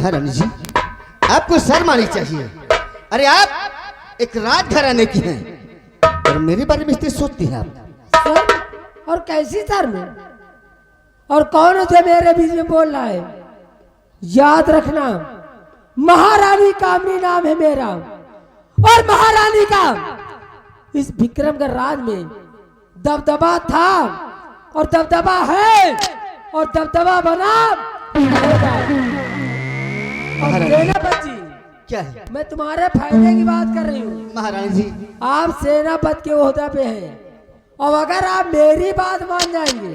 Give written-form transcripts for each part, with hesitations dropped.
महारानी जी, आपको शर्म आनी चाहिए। अरे आप एक राजघराने की हैं और मेरे बारे में इतनी सोचती हैं आप। शर्म? और कैसी शर्म? और कौन है जो मेरे बीच में बोल रहा है? याद रखना, महारानी कामनी नाम है मेरा, और महारानी का इस विक्रमगढ़ राज में दबदबा था और दबदबा है और दबदबा बना रहेगा। और सेनापति जी, क्या है? मैं तुम्हारे फायदे की बात कर रही हूँ। महारानी जी, आप सेनापति के ओहदा पे हैं और अगर आप मेरी बात मान जाएंगे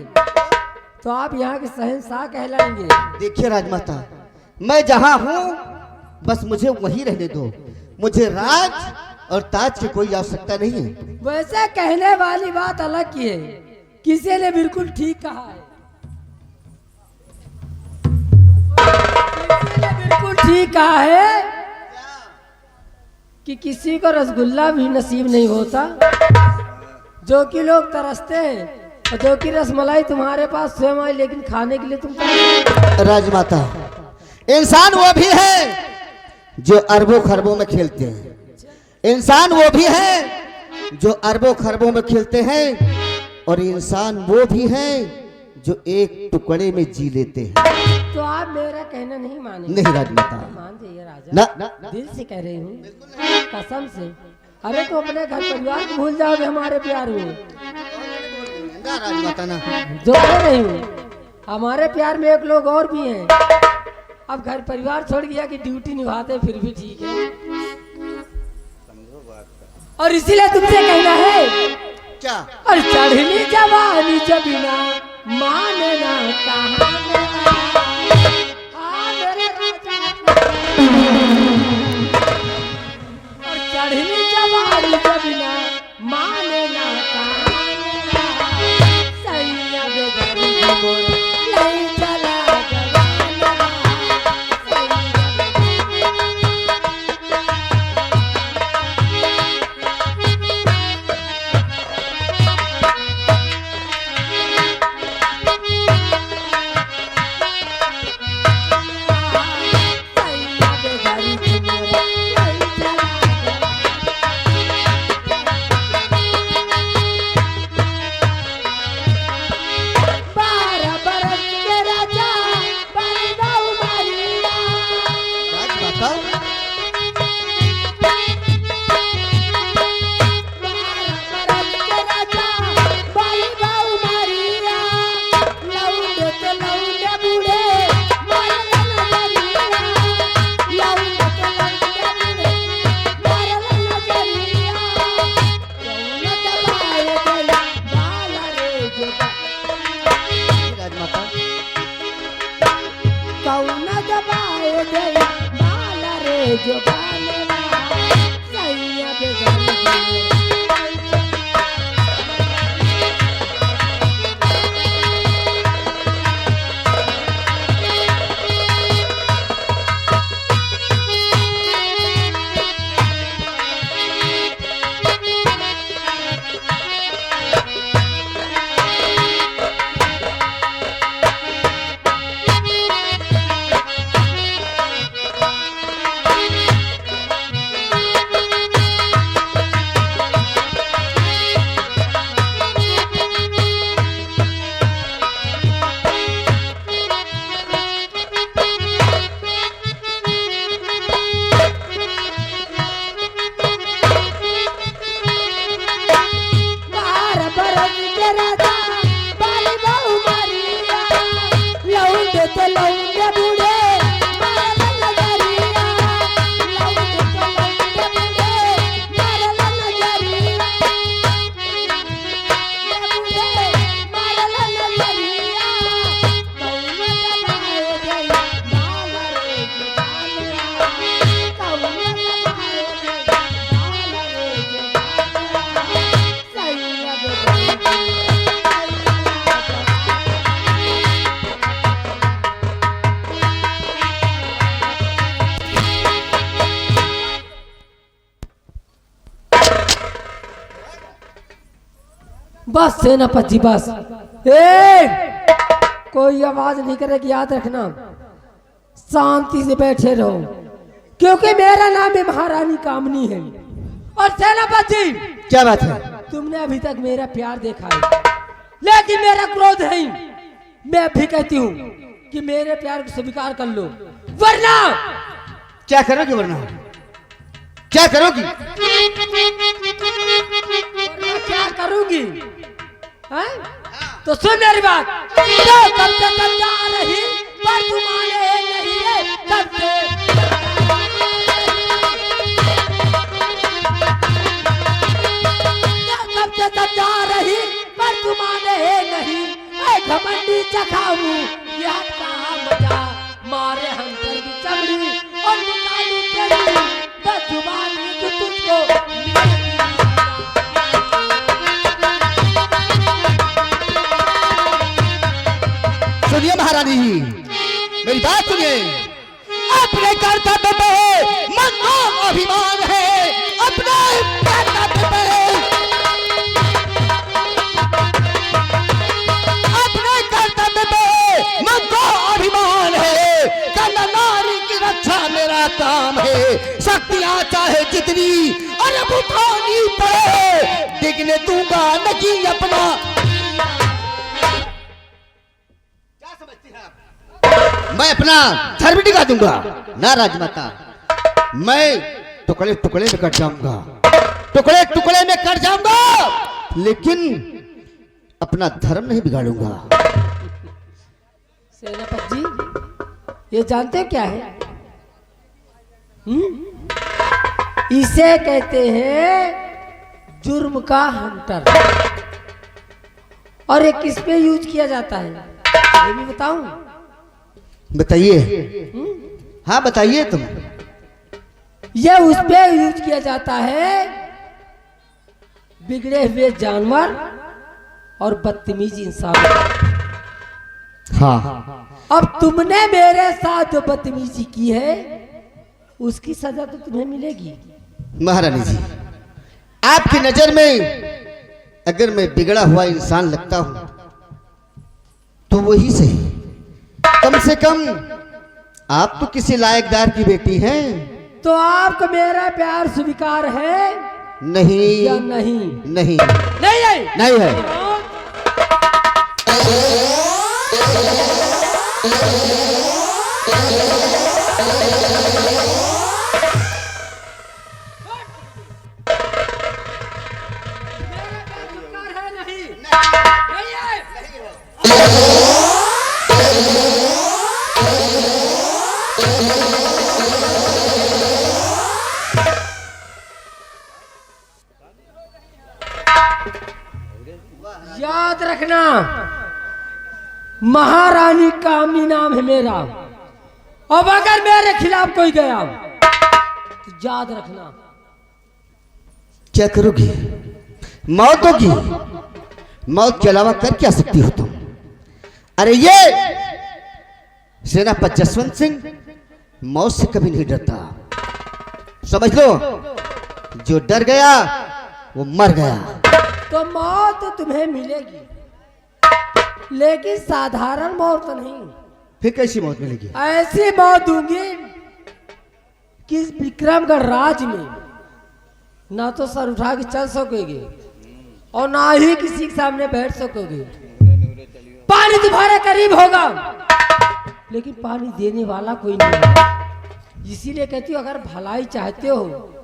तो आप यहाँ के शहंशाह कहलाएंगे। देखिए राजमाता, मैं जहाँ हूँ बस मुझे वहीं रहने दो। मुझे राज और ताज की कोई आवश्यकता नहीं है। वैसे कहने वाली बात अलग की है, किसी ने बिल्कुल ठीक कहा है। किसी ने बिल्कुल ठीक कहा है कि किसी को रसगुल्ला भी नसीब नहीं होता, जो कि लोग तरसते हैं, और जो कि रसमलाई तुम्हारे पास स्वयं आई लेकिन खाने के लिए तुम राजमाता, इंसान वो भी है जो अरबों खरबों में खेलते हैं। इंसान वो भी है जो अरबों खरबों में खेलते हैं, और इंसान वो भी है जो एक टुकड़े में जी लेते हैं। तो आप मेरा कहना नहीं मानेंगे? नहीं राजमाता, मान जाइए राजा, ना दिल से कह रही हूँ, कसम से। अरे तो अपने घर परिवार को भूल जाओगे हमारे प्यार में? राजमाता ना, जो कह रही हूँ, हमारे प्यार में एक लोग और भी हैं। अब घर परिवार छोड़ गया कि ड्यूटी निभाते फिर भी ठीक है। और इसीलिए तुमसे कहना है क्या? और चढ़नी जवानी जब बिना माने ना कहा और चढ़नी जवानी जब बिना माने ना कहा सैया नहीं चला जो सैया के बस सेनापति बस। कोई आवाज नहीं करेगी, याद रखना। शांति से बैठे रहो, क्योंकि मेरा नाम है महारानी कामनी है। और सेनापति, क्या बात है? तुमने अभी तक मेरा प्यार देखा है, लेकिन मेरा क्रोध है। मैं भी कहती हूँ कि मेरे प्यार को स्वीकार कर लो, वरना क्या करोगी? वरना क्या करोगी? क्या करूंगी? हैं? तो सुन मेरी बात। तो कब से समझा रही पर तुम आने नहीं रे, कब से समझा रही पर तुम आने नहीं। घमंडी चखाऊं यह कहा मजा, मारे हम पर की चमड़ी और निकालूं तेरी बदजुबानी जो तुझको सुनिए महारानी जी, मेरी बात सुनिए। अपने कर्तव्य पे मन को अभिमान है, अपने कर्तव्य पे, अपने कर्तव्य पे मन को अभिमान है। कन्या नारी की रक्षा मेरा काम है। शक्तियां चाहे जितनी अरब उठानी पड़े, डिगने दूंगा नहीं अपना। मैं अपना धर्म दिखा दूंगा ना राजमाता। मैं टुकड़े टुकड़े में कट जाऊंगा, टुकड़े टुकड़े में कट जाऊंगा, लेकिन अपना धर्म नहीं बिगाड़ूंगा। सेनापति जी, ये जानते हो क्या है? इसे कहते हैं जुर्म का हंटर। और ये किस पे यूज किया जाता है ये भी बताऊं? बताइए। हाँ बताइए तुम। ये उस पे यूज किया जाता है बिगड़े हुए जानवर और बदतमीज इंसान। हाँ। अब तुमने मेरे साथ जो बदतमीजी की है उसकी सजा तो तुम्हें मिलेगी। महारानी जी, आपकी नजर में अगर मैं बिगड़ा हुआ इंसान लगता हूं तो वही सही। कम से कम आप तो किसी लायकदार की बेटी हैं। तो आपको मेरा प्यार स्वीकार है नहीं या नहीं? नहीं नहीं है, नहीं है। याद रखना, महारानी कामनी नाम है मेरा। अब अगर मेरे खिलाफ कोई गया तो याद रखना। क्या करोगी? मौत होगी। मौत के अलावा कर क्या सकती हो तुम? अरे ये सेनापति जसवंत सिंह मौत से कभी नहीं डरता। समझ लो, जो डर गया वो मर गया। तो मौत तो तुम्हें मिलेगी, लेकिन साधारण मौत तो नहीं। फिर कैसी मौत मिलेगी? ऐसी मौत दूंगी कि विक्रमगढ़ राज में ना तो सर उठा के चल सकोगे और ना ही किसी के सामने बैठ सकोगे। पानी तुम्हारे करीब होगा, लेकिन पानी देने वाला कोई नहीं है। इसीलिए कहती हूँ, अगर भलाई चाहते हो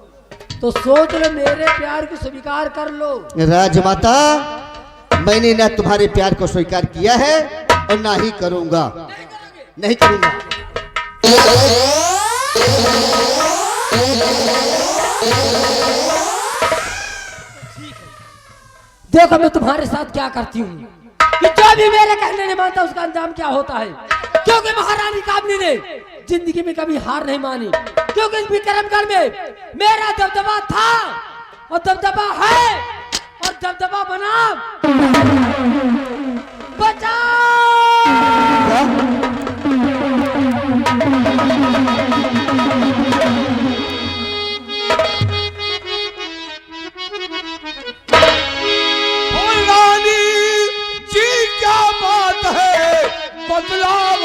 तो सोच लो, मेरे प्यार को स्वीकार कर लो। राजमाता, मैंने ना तुम्हारे प्यार को स्वीकार किया है और ना ही करूंगा। नहीं करूंगा। देखो मैं तुम्हारे साथ क्या करती हूँ कि जो भी मेरे कहने नहीं मानता उसका अंजाम क्या होता है। क्योंकि महारानी कामनी ने जिंदगी में कभी हार नहीं मानी, क्योंकि इस विक्रमगढ़ में मेरा दबदबा था और दबदबा है और दबदबा बना। बचाओ! बदलाव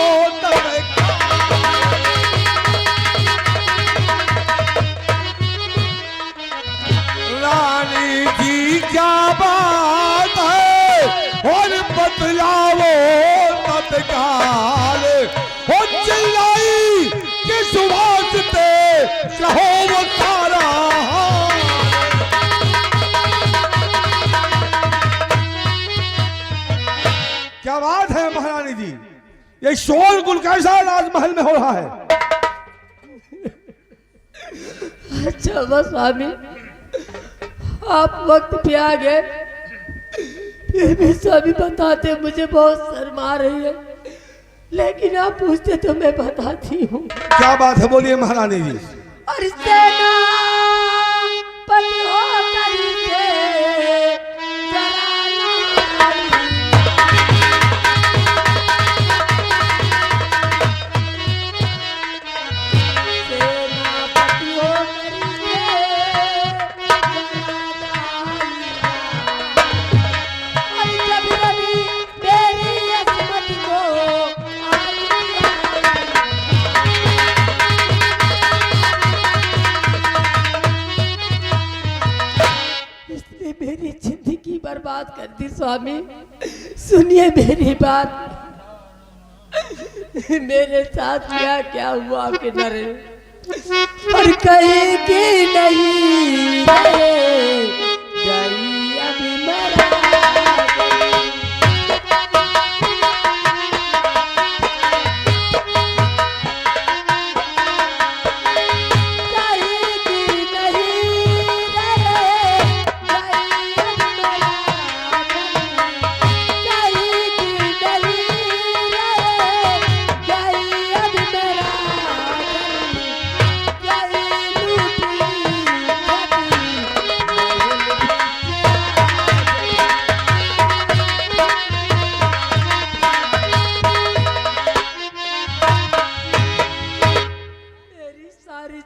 कहो वो तारा। क्या बात है महारानी जी, ये शोरगुल कैसा राजमहल में हो रहा है? अच्छा बस स्वामी, आप वक्त पे आ गए, फिर भी स्वामी बताते मुझे बहुत शर्म आ रही है, लेकिन आप पूछते तो मैं बताती हूँ। क्या बात है, बोलिए महारानी जी। और सेना पति हो करके मेरी जिंदगी बर्बाद कर दी स्वामी। सुनिए मेरी बात, मेरे साथ क्या क्या हुआ आपके डरे, और कहीं की नहीं गई अभी मरा।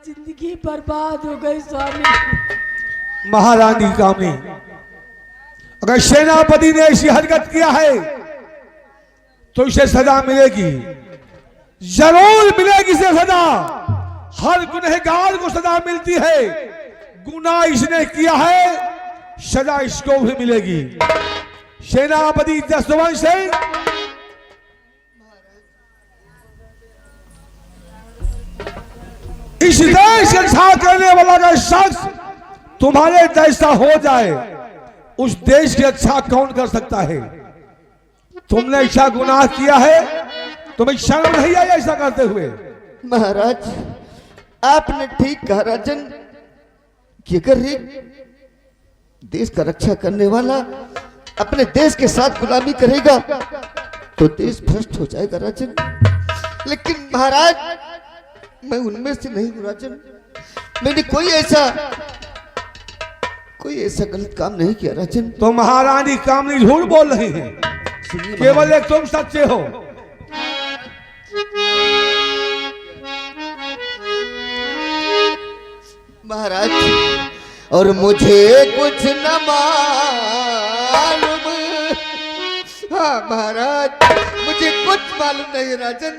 जिंदगी बर्बाद हो गई स्वामी। महारानी कामनी, अगर सेनापति ने ऐसी हरकत किया है तो इसे सजा मिलेगी, जरूर मिलेगी इसे सजा। हर गुनहगार को सजा मिलती है, गुनाह इसने किया है, सजा इसको भी मिलेगी। सेनापति जसवंत सिंह, इस देश के अच्छा करने वाला का शख्स तुम्हारे जैसा हो जाए, उस देश की अच्छा कौन कर सकता है? तुमने ऐसा गुनाह किया है, तुम्हें शर्म नहीं आई ऐसा करते हुए? महाराज आपने ठीक कहा राजन, कि अगर एक देश का रक्षा करने वाला अपने देश के साथ गुलामी करेगा तो देश भ्रष्ट हो जाएगा राजन। लेकिन महाराज मैं उनमें से नहीं हूं राजन, मैंने कोई ऐसा गलत काम नहीं किया राजन। तो महारानी कामनी झूठ बोल रही है, केवल एक तुम सच्चे हो। महाराज और मुझे कुछ न मालूम, हाँ महाराज मुझे कुछ मालूम नहीं राजन,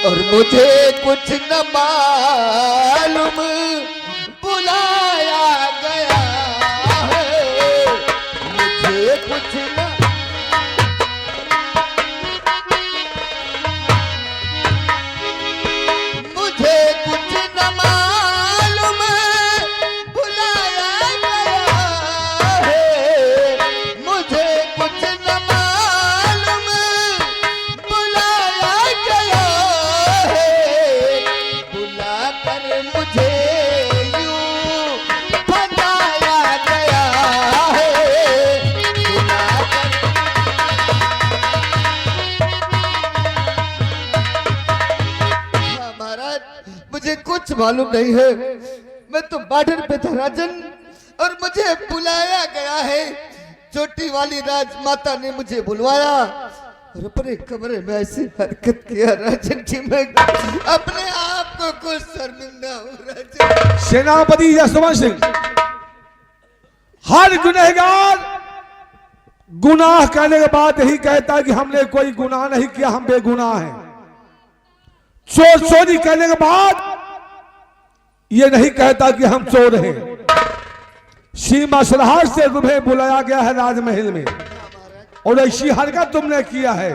और मुझे कुछ न मालूम बुलाया गया है, मुझे कुछ न मालूम बुलाया गया है, मुझे कुछ न मालूम बुलाया गया है, बुलाकर मुझे यूं फंसाया गया है, बुलाकर। हाँ महाराज मुझे कुछ मालूम नहीं है, मैं तो बॉर्डर पे था राजन, और मुझे बुलाया गया है। छोटी वाली राजमाता ने मुझे बुलवाया और अपने कमरे में ऐसी हरकत किया राजन कि मैं अपने आप को कुछ शर्मिंदा हूँ राजन। सेनापति जसवंत सिंह, हर गुनहगार गुनाह करने के बाद यही कहता है कि हमने कोई गुनाह नहीं किया, हम बेगुनाह हैं। चोरी करने के बाद ये नहीं कहता कि हम चोर हैं। सीमा सरहद से तुम्हें बुलाया गया है राजमहल में, और ऐसी हरकत तुमने किया है।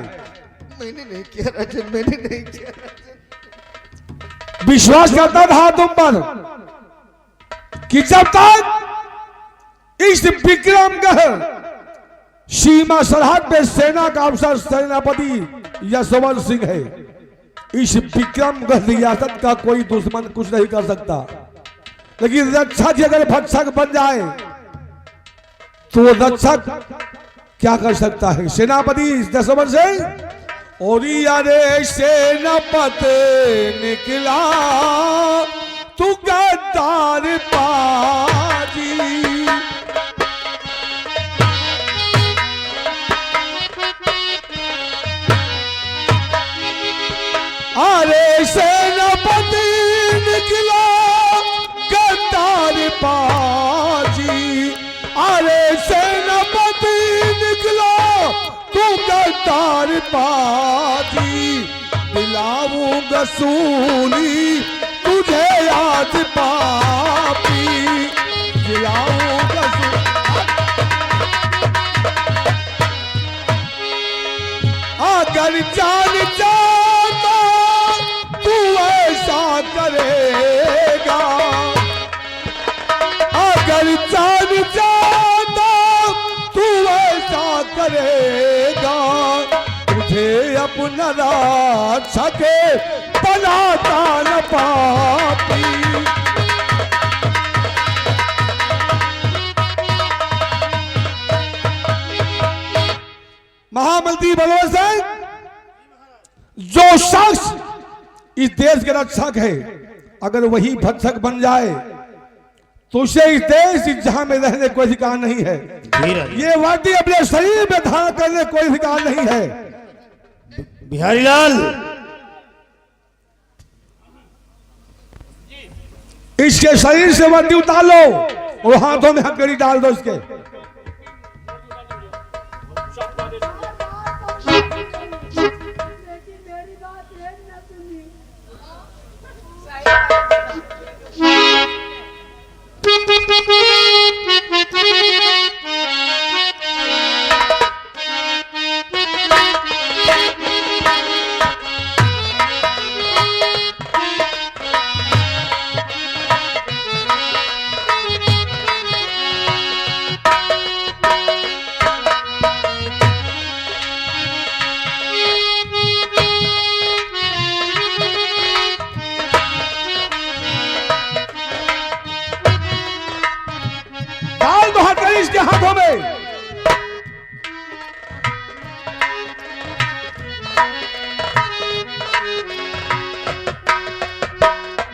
मैंने नहीं किया राजन, मैंने नहीं किया राजन। विश्वास करता था तुम पर कि जब तक इस विक्रमगढ़ सीमा सरहद पे सेना का अफसर सेनापति यशवंत सिंह है, इस विक्रमगढ़ रियासत का कोई दुश्मन कुछ नहीं कर सकता। लेकिन रक्षक अगर भक्षक बन जाए तो रक्षक क्या कर सकता है? सेनापति यशवंत सिंह और यारे सेनापति निकला तू गद्दार पाजी, अरे सेनापति निकला गद्दार पाजी, अरे सेनापति निकला तू गद्दार पाजी, दिलाऊंगा सूली तुझे आज पापी, दिलाऊंगा अगर जान जाता तू ऐसा करेगा, अगर जान जाता तू ऐसा करेगा, तुझे अपना रक्षक बनाता न पापी। महामंत्री बलवंत सिंह, जो शख्स इस देश के रक्षक है, अगर वही भक्षक बन जाए तो उसे इस देश इस जहां में रहने कोई अधिकार नहीं है। ये वर्दी अपने शरीर में धारण करने कोई अधिकार नहीं है। बिहारी लाल, इसके शरीर से वर्दी उतार लो और हाथों में हथकड़ी डाल दो इसके। इसके हाथों में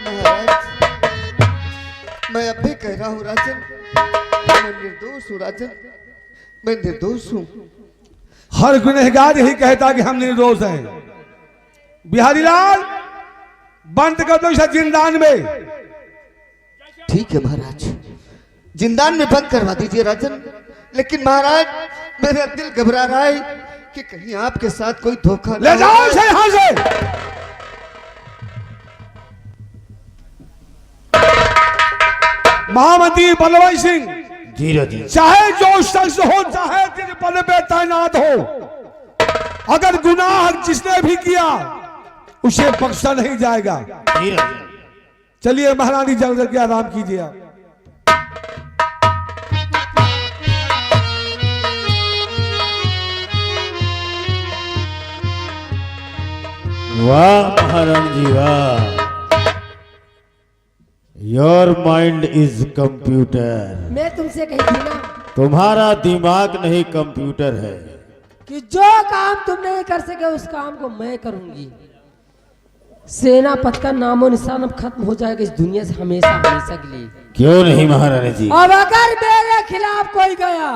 महाराज, मैं अब भी कह रहा हूं राजन, मैं निर्दोष हूं राजन, मैं निर्दोष हूं। हर गुनहगार यही कहता कि हम निर्दोष हैं। बिहारी लाल, बंद कर दो इसे जिंदान में। ठीक है महाराज, जिंदान में बंद करवा दीजिए राजन, लेकिन महाराज मेरा दिल घबरा रहा है कि कहीं आपके साथ कोई धोखा ले जाओ इसे यहां से। महामंत्री बलवंत सिंह, धीरे धीरे, चाहे जो शख्स हो, चाहे जिस पद पे तैनात हो, अगर गुनाह जिसने भी किया उसे बख्शा नहीं जाएगा। धीरे धीरे, चलिए महारानी जल्द करके आराम कीजिए आप। वाह महारानी जी वाह, योर माइंड इज कंप्यूटर। मैं तुमसे कही थी ना तुम्हारा दिमाग नहीं कंप्यूटर है। कि जो काम तुम नहीं कर सके उस काम को मैं करूंगी। सेनापति का नामो निशान अब खत्म हो जाएगा इस दुनिया से हमेशा हमेशा के लिए। क्यों नहीं महारानी जी? अब अगर मेरे खिलाफ कोई गया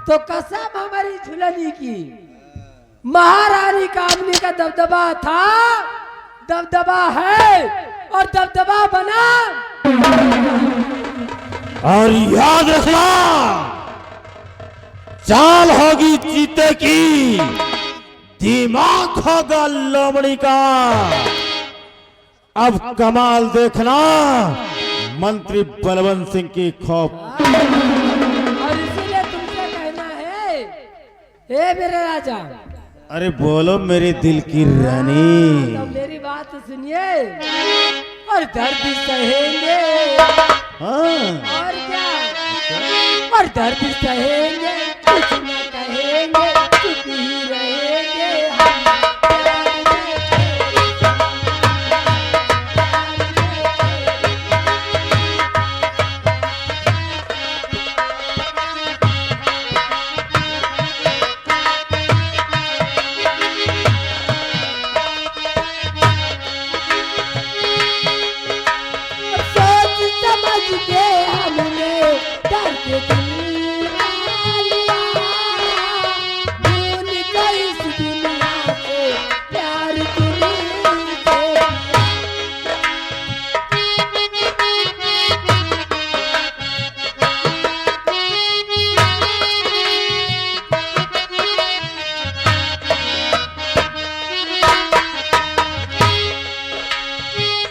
तो कसम हमारी झुलनी की, महारानी कामनी का दबदबा था, दबदबा है और दबदबा बना। और याद रखना, चाल होगी चीते की, दिमाग होगा लोमड़ी का। अब कमाल देखना मंत्री बलवंत सिंह की खौफ। और इसीलिए तुमसे कहना है, हे मेरे राजा, अरे बोलो मेरी दिल की रानी। तो मेरी बात बात सुनिए और दर्द सहेंगे हाँ और क्या और दर्द सहेंगे कुछ न कहेंगे चुप ही रहेंगे हम प्यार में सोच समझ के हमने दर्द दिल लिया भूल गई इस दुनिया से प्यार दिल से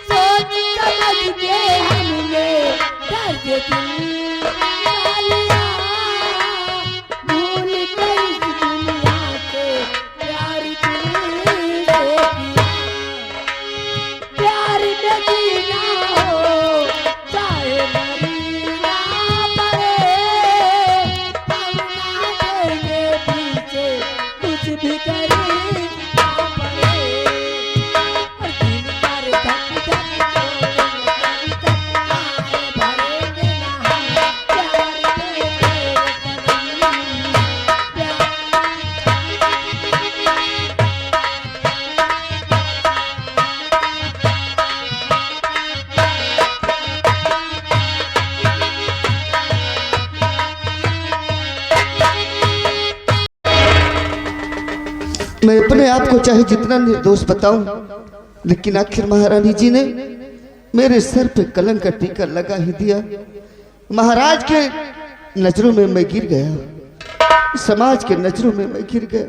सोच समझ के हमने दर्द दिल लिया भूल गई इस दुनिया से प्यार दिल से किया प्यार में जीना हो चाहे मरना पड़े हम ना देंगे पीछे कुछ भी करना पड़े और दिल पर धक धक आए भरेंगे ना हम प्यार में तेरे कदम प्यार मैं अपने आप को चाहे जितना निर्दोष बताऊं, लेकिन आखिर महारानी जी ने मेरे सर पे कलंक का टीका लगा ही दिया। महाराज के नजरों में मैं गिर गया, समाज के नजरों में मैं गिर गया।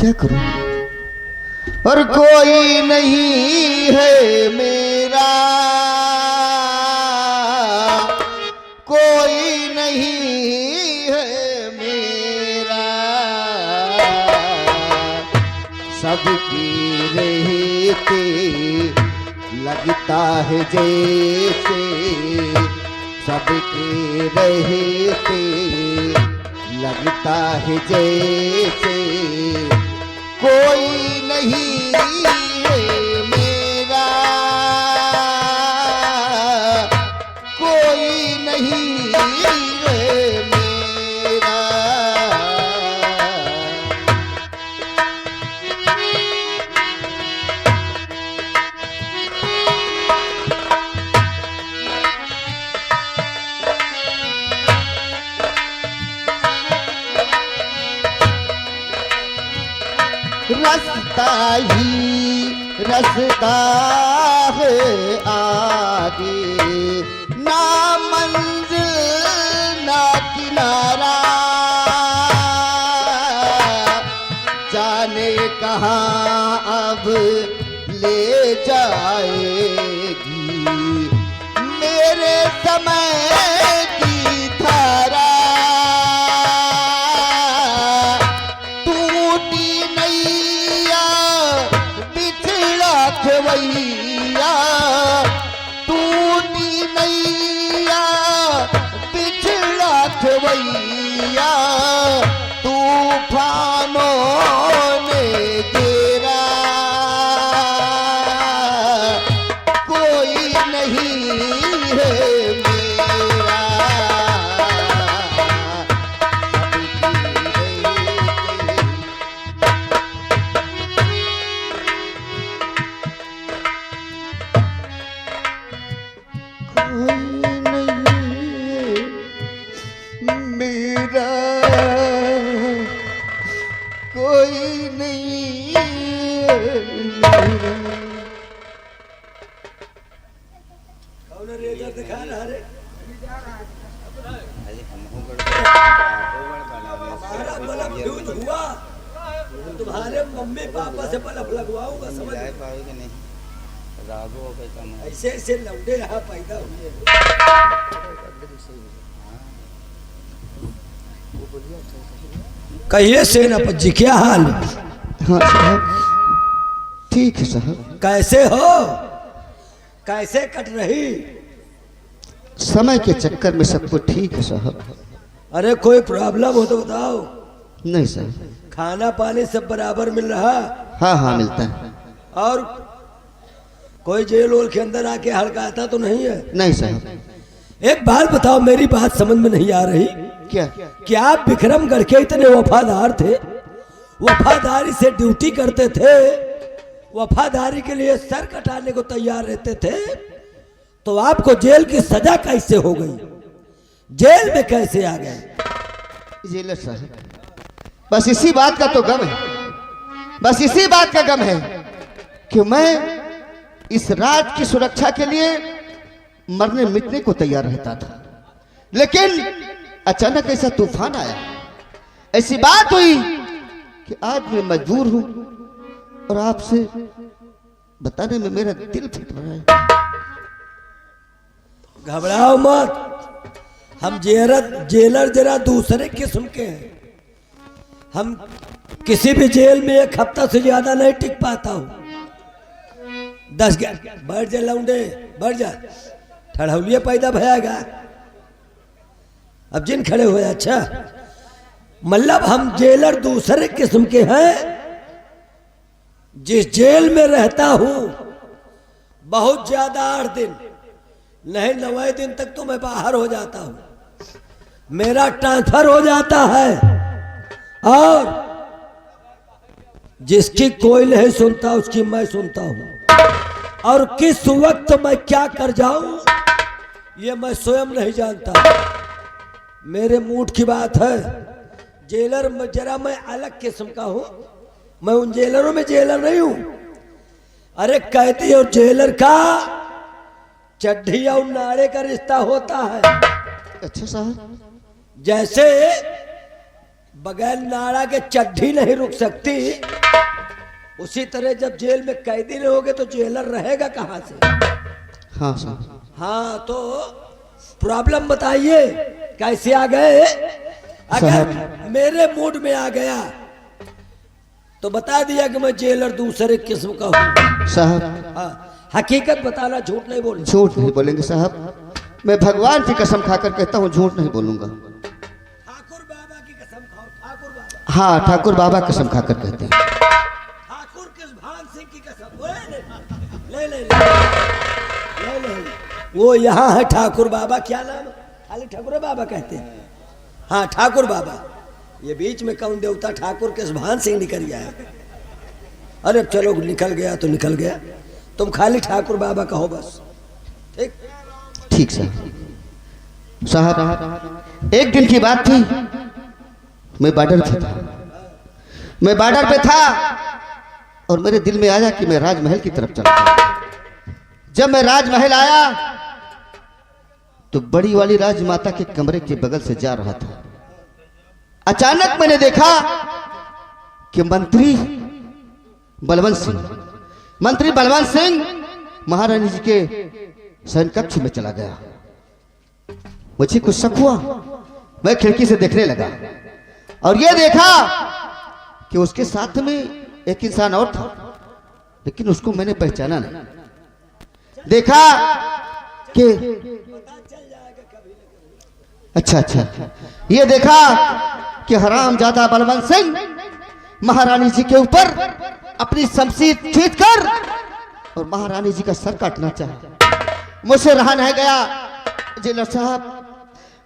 क्या करूं? और कोई नहीं है मेरा, कोई नहीं है मेरा, सबकी रहते लगता है जैसे, सबके रहते लगता है जैसे, कोई नहीं है मेरा, कोई नहीं है मेरा। रास्ता ही रास्ता है आगे, ना मंजिल ना किनारा, जाने कहाँ अब ले जाएगी मेरे समय की धारा। टूटी नैया बिछड़ा खवैया, टूटी नैया बिछड़ा खवैया, तूफानों ने घेरा, कोई नहीं है मेरा, कोई नहीं है मेरा। तुम्हारे मम्मी पापा से पलक लगवाऊंगा, समझ पाओगे नहीं, रागो कैसा ऐसे ऐसे लौंडे यहाँ पैदा हुए। कहिए सेनापति जी क्या हाल है? हाँ साहब, ठीक है साहब। कैसे हो? कैसे कट रही? समय के चक्कर में सब कुछ ठीक है साहब। अरे कोई प्रॉब्लम हो तो बताओ। नहीं साहब। खाना पानी सब बराबर मिल रहा? हाँ हाँ मिलता है। और कोई जेल वोल के अंदर आके हड़काता तो नहीं है? नहीं साहब। एक बात बताओ, मेरी बात समझ में नहीं आ रही। क्या? कि आप विक्रमगढ़ के इतने वफादार थे, वफादारी से ड्यूटी करते थे, वफादारी के लिए सर कटाने को तैयार रहते थे, तो आपको जेल की सजा कैसे हो गई? जेल में कैसे आ गए? जेलर साहब, बस इसी बात का तो गम है, बस इसी बात का गम है कि मैं इस राज की सुरक्षा के लिए मरने मिटने को तैयार रहता था, लेकिन अचानक ऐसा तूफान आया, ऐसी बात हुई कि आज मैं मजबूर हूं और आपसे बताने में मेरा दिल फट रहा है। घबराओ मत, हम जेलर जरा दूसरे किस्म के हैं। हम किसी भी जेल में एक हफ्ता से ज्यादा नहीं टिक पाता हूं। 10 बढ़ जा लौंडे, बढ़ जा, ठड़ौलिए पैदा भयागा। अब जिन खड़े हुए, अच्छा मतलब हम जेलर दूसरे किस्म के हैं। जिस जेल में रहता हूं बहुत ज्यादा 8 दिन नहीं 9 दिन तक तो मैं बाहर हो जाता हूं, मेरा ट्रांसफर हो जाता है, और जिसकी कोई नहीं सुनता उसकी मैं सुनता हूं, और किस वक्त मैं क्या कर जाऊं ये मैं स्वयं नहीं जानता। मेरे मूड की बात है। जेलर जरा मैं अलग किस्म का हूं, मैं उन जेलरों में जेलर नहीं हूं। अरे कैदी और जेलर का चड्ढी और नाड़े का रिश्ता होता है। अच्छा साहब। जैसे बगैर नाड़ा के चड्ढी नहीं रुक सकती, उसी तरह जब जेल में कैदी रहोगे तो जेलर रहेगा कहां से? हाँ साहब। हाँ, तो प्रॉब्लम बताइए कैसे आ गए? अगर मेरे मूड में आ गया तो बता दिया कि मैं जेलर दूसरे किस्म का हूं साहब। हाँ, हकीकत बताना, झूठ नहीं बोलना। झूठ नहीं बोलेंगे साहब, मैं भगवान की कसम खाकर कहता हूँ झूठ नहीं बोलूंगा। ठाकुर बाबा की कसम खाओ, ठाकुर बाबा। हाँ, ठाकुर बाबा कसम खाकर कहते हैं। ठाकुर किस भान सिंह की कसम? ले ले ले ले, वो यहाँ है ठाकुर बाबा। क्या नाम? खाली ठाकुर बाबा कहते हैं। हाँ, ठाकुर बाबा। ये बीच में कौन देवता ठाकुर किस भान सिंह निकल गया है? अरे चलो, निकल गया तो निकल गया, तुम खाली ठाकुर बाबा कहो बस। ठीक ठीक साहब। साहब, एक दिन की बात थी, मैं बॉर्डर पे था, मैं बॉर्डर पे था और मेरे दिल में आया कि मैं राजमहल की तरफ चलता हूं। जब मैं राजमहल आया तो बड़ी वाली राजमाता के कमरे के बगल से जा रहा था। अचानक मैंने देखा कि मंत्री बलवंत सिंह महारानी जी के शयन कक्ष में चला गया। मुझे कुछ शक हुआ, मैं खिड़की से देखने लगा और यह देखा कि उसके साथ में एक इंसान और था, लेकिन उसको मैंने पहचाना नहीं। देखा कि अच्छा, ये देखा कि हरामजादा बलवंत सिंह महारानी जी के ऊपर अपनी शमशीर खींच कर और महारानी जी का सर काटना चाहा। मुझसे रहा नहीं गया जेलर साहब,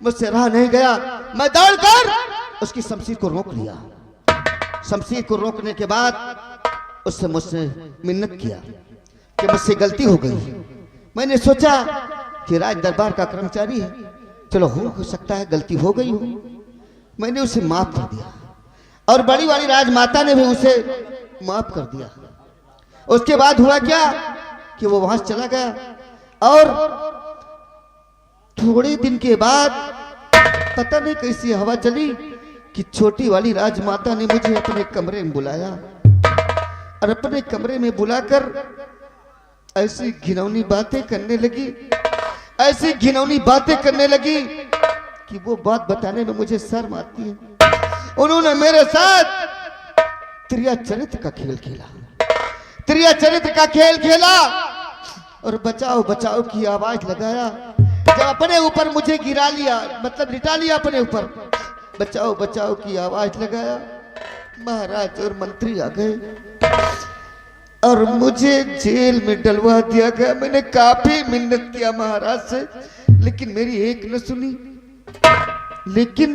मुझसे रहा नहीं गया। मैं दौड़कर उसकी शमशीर को रोक लिया। शमशीर को रोकने के बाद उससे मुझसे मिन्नत किया कि मुझसे गलती हो गई। मैंने सोचा कि राज दरबार का कर्मचारी है, चलो हो सकता है गलती हो गई हो। मैंने उसे माफ कर दिया और बड़ी वाली राजमाता ने भी उसे माफ कर दिया। उसके बाद हुआ क्या कि वो वहां से चला गया और थोड़े दिन के बाद पता नहीं कैसी हवा चली कि छोटी वाली राजमाता ने मुझे अपने कमरे में बुलाया और अपने कमरे में बुलाकर ऐसी घिनौनी बातें करने लगी, ऐसी घिनौनी बातें करने लगी कि वो बात बताने में मुझे शर्म आती है। उन्होंने मेरे साथ त्रिया चरित्र का खेल खेला, त्रिया चरित्र का खेल खेला और बचाओ बचाओ की आवाज लगाया। जब अपने ऊपर मुझे गिरा लिया, मतलब लिटा लिया अपने ऊपर, बचाओ बचाओ की आवाज लगाया, महाराज और मंत्री आ गए और मुझे जेल में डलवा दिया गया। मैंने काफी मिन्नत किया महाराज से, लेकिन मेरी एक न सुनी। लेकिन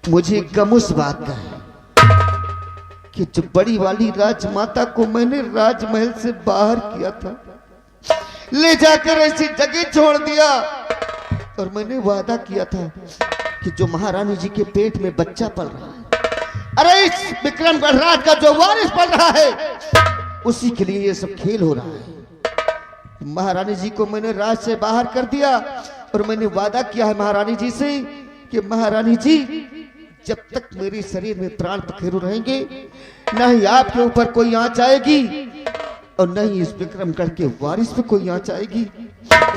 मुझे गम उस बात का है कि जो बड़ी वाली राजमाता को मैंने राजमहल से बाहर किया था, ले जाकर ऐसी जगह छोड़ दिया, और मैंने वादा किया था कि जो महारानी जी के पेट में बच्चा पल रहा है, अरे इस विक्रमगढ़ राज का जो वारिस पल रहा है, उसी के लिए ये सब खेल हो रहा है। महारानी जी को मैंने राज से बाहर कर दिया और मैंने वादा किया है महारानी जी से कि महारानी जी, जब तक मेरे शरीर में प्राण पखेरु रहेंगे, न ही आपके ऊपर कोई आंच आएगी और न ही इस विक्रमगढ़ के वारिस पे कोई आंच आएगी।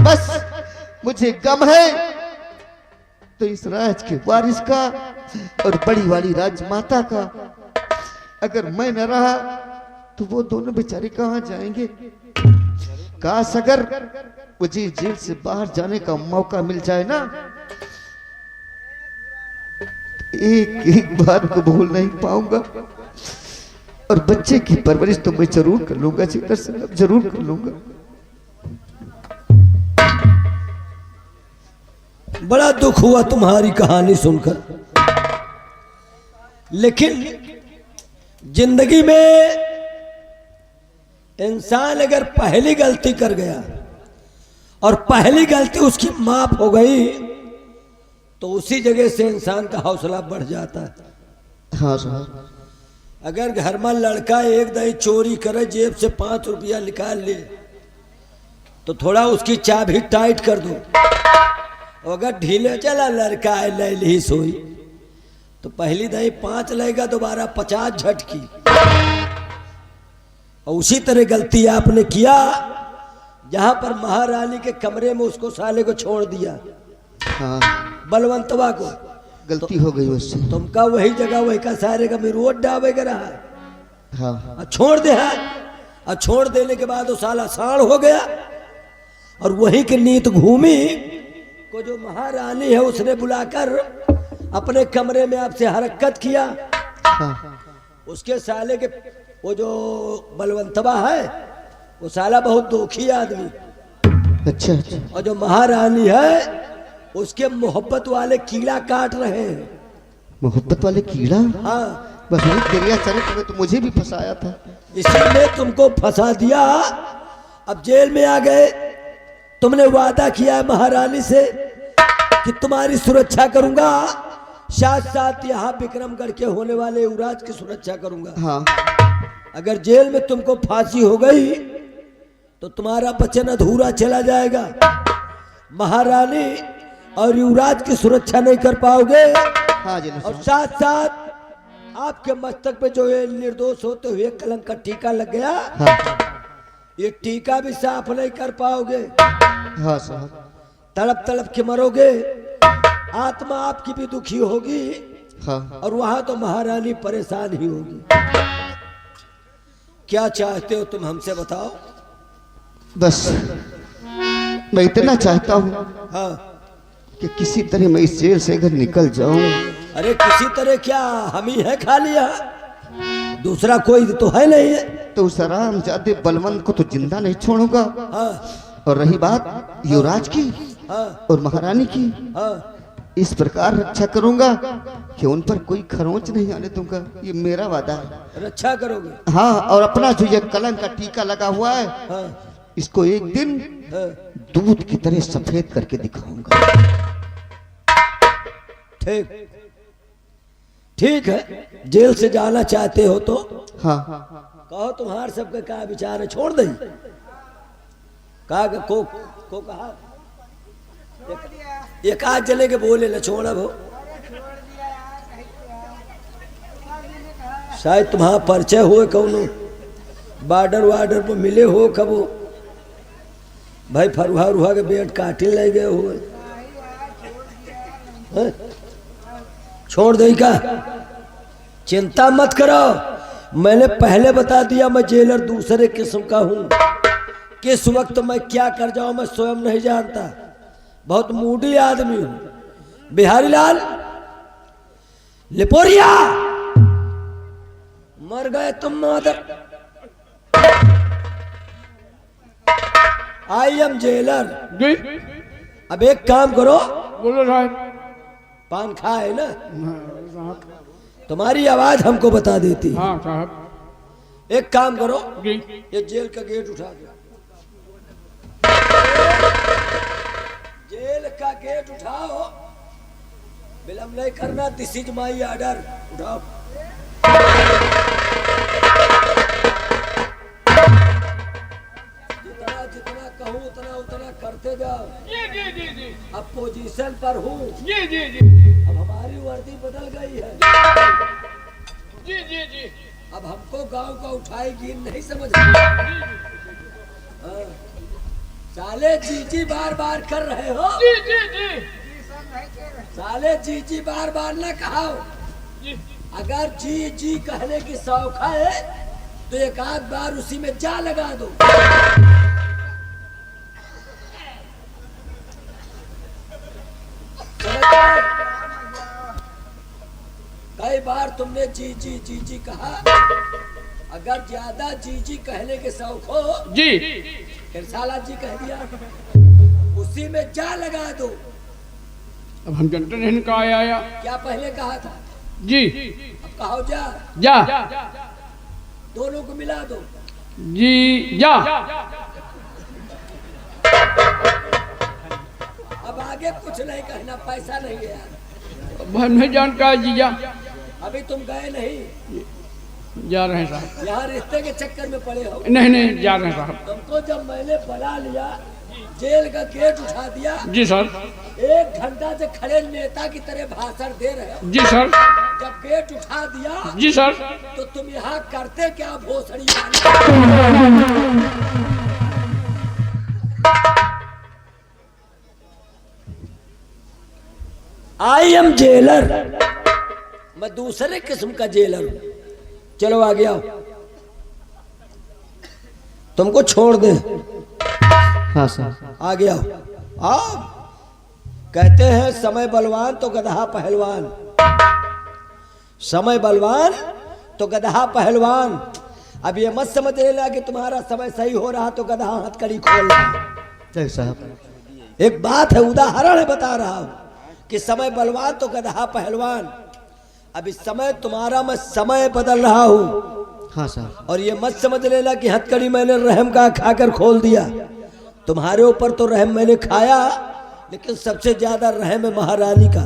बस मुझे गम है तो इस राज के वारिस का और बड़ी वाली राजमाता का। अगर मैं न रहा तो वो दोनों बेचारे कहां जाएंगे। काश अगर मुझे जेल से बाहर जाने का मौका मिल जाए ना, एक एक बात को भूल नहीं पाऊंगा, और बच्चे की परवरिश तो मैं जरूर कर लूंगा, जरूर कर लूंगा। बड़ा दुख हुआ तुम्हारी कहानी सुनकर, लेकिन जिंदगी में इंसान अगर पहली गलती कर गया और पहली गलती उसकी माफ हो गई, तो उसी जगह से इंसान का हौसला बढ़ जाता है। हाँ सर। अगर घर में लड़का एक दही चोरी करे, जेब से 5 रुपया निकाल ले, तो थोड़ा उसकी चाबी टाइट कर दो। अगर ढीले चला लड़का है ले ली सोई, तो पहली दही 5 लेगा, दोबारा 50 झटकी। और उसी तरह गलती आपने किया, जहां पर महारानी के कमरे में उसको साले को छोड़ दिया, हाँ, बलवंतवा को। गलती हो गई उससे। तुमका वही जगह वही का सारे का रोड डाबेगा रहा, हाँ, छोड़ दे है। और छोड़ देने के बाद वो साला साड़ हो गया, और वही के नीत घूमी को जो महारानी है उसने बुलाकर अपने कमरे में आपसे हरकत किया। हाँ, उसके साले के वो जो बलवंतवा है वो साला बहुत दुखी आदमी, अच्छा अच्छा। और जो महारानी है उसके मोहब्बत वाले कीड़ा काट रहे हैं। मोहब्बत वाले कीड़ा? हाँ, बस वही तेरिया चरित्र में तो मुझे भी फंसाया था। इसीलिए तुमको फंसा दिया। अब जेल में आ गए, तुमने वादा किया है महारानी से कि तुम्हारी सुरक्षा करूंगा, साथ साथ यहाँ विक्रमगढ़ के होने वाले युवराज की सुरक्षा करूंगा। हाँ, अगर जेल में तुमको फांसी हो गई तो तुम्हारा वचन अधूरा चला जाएगा। महारानी और युवराज की सुरक्षा नहीं कर पाओगे, हाँ जी। और साथ साथ आपके मस्तक पे जो ये निर्दोष होते हुए कलंक का टीका लग गया, हाँ, ये टीका भी साफ नहीं कर पाओगे। हाँ साहब। तड़प तड़प के मरोगे, आत्मा आपकी भी दुखी होगी, हाँ, और वहां तो महारानी परेशान ही होगी। क्या चाहते हो तुम हमसे बताओ। बस मैं इतना चाहता हूँ हाँ, कि किसी तरह मैं इस जेल से अगर निकल जाऊं। अरे किसी तरह क्या, हम ही है खाली यहाँ, दूसरा कोई तो है नहीं है। तो उस हरामजादे बलवंत को तो जिंदा नहीं छोड़ूंगा। हाँ, और रही बात युवराज की हाँ, और महारानी की, हाँ, इस प्रकार रक्षा करूंगा कि उन पर कोई खरोंच नहीं आने दूंगा। ये मेरा वादा है। रक्षा करोगे। हाँ, और अपना जो ये कलंक का टीका लगा हुआ है, हाँ, इसको एक दिन हाँ, दूध की तरह सफेद करके दिखाऊंगा। ठीक ठीक है। जेल से जाना चाहते हो तो हाँ, कहो, तुम्हारे सबका क्या विचार है, छोड़ दे। को कहा एक आध जने के बोले न छोड़ा भो, शायद तुम्हारा परिचय हो कौनो बॉर्डर वार्डर पर मिले हो कबो, भाई फरुहा रुहा के बेट काटे ले गए हो। छोड़ दे का, चिंता मत करो, मैंने पहले बता दिया मैं जेलर दूसरे किस्म का हूं। किस वक्त मैं क्या कर जाऊं मैं स्वयं नहीं जानता। बहुत मूडी आदमी हूं। बिहारी लाल लिपोरिया मर गए तुम मादर। I am jailer. जी अब एक काम करो, बोलो साहब। पान खाए ना, तुम्हारी आवाज हमको बता देती। हाँ साहब। एक काम करो, जी ये जेल का गेट उठा दो। जेल का गेट उठाओ, विलंब नहीं करना। This is my order. उठाओ। जितना जितना कहूँ उतना उतना करते जाओ। जी अब पोजीशन पर हूँ। जी अब हमारी वर्दी बदल गई है। जी अब हमको गांव का उठाएगी नहीं समझ। हाँ। साले जी बार बार कर रहे हो। जी साले जी बार बार ना कहो। अगर जी कहने की शौक है तो एक आध बार उसी में जा लगा दो। कई बार तुमने जी कहा। अगर ज्यादा जी कहने के शौक हो जी फिर साला जी कह दिया, उसी में जा लगा दो। अब हम जनता नहीं कहा आया। क्या पहले कहा था? जी अब कहो जा। जा दोनों को मिला दो। जी जा। अब आगे कुछ नहीं कहना, पैसा नहीं है यार। अब हम नहीं जानकार जी जा। अभी तुम गए नहीं, जा रहे हैं साहब। यहाँ रिश्ते के चक्कर में पड़े हो। नहीं जा रहे हैं साहब। तुमको जब मैंने बुला लिया, जेल का गेट उठा दिया। जी सर। 1 घंटा से खड़े नेता की तरह भाषण दे रहे हो। जी सर। जब गेट उठा दिया जी सर। तो तुम यहाँ करते क्या भोसड़ी? I am jailer. मैं दूसरे किस्म का जेलर हूं। चलो आगे आओ, तुमको छोड़ दे। हाँ सर। आगे आओ। आओ। कहते हैं समय बलवान तो गधा पहलवान। समय बलवान तो गधा पहलवान। अब ये मत समझ लेना कि तुम्हारा समय सही हो रहा तो गधा हथकड़ी खोल रहा। जय साहब। एक बात है, उदाहरण है बता रहा हूं कि समय बलवान तो गधा पहलवान। अब इस समय तुम्हारा मैं समय बदल रहा हूं। हाँ साहब। और ये मत समझ लेना कि हथकड़ी मैंने रहम का खाकर खोल दिया। तुम्हारे ऊपर तो रहम मैंने खाया, लेकिन सबसे ज्यादा रहम है महारानी का।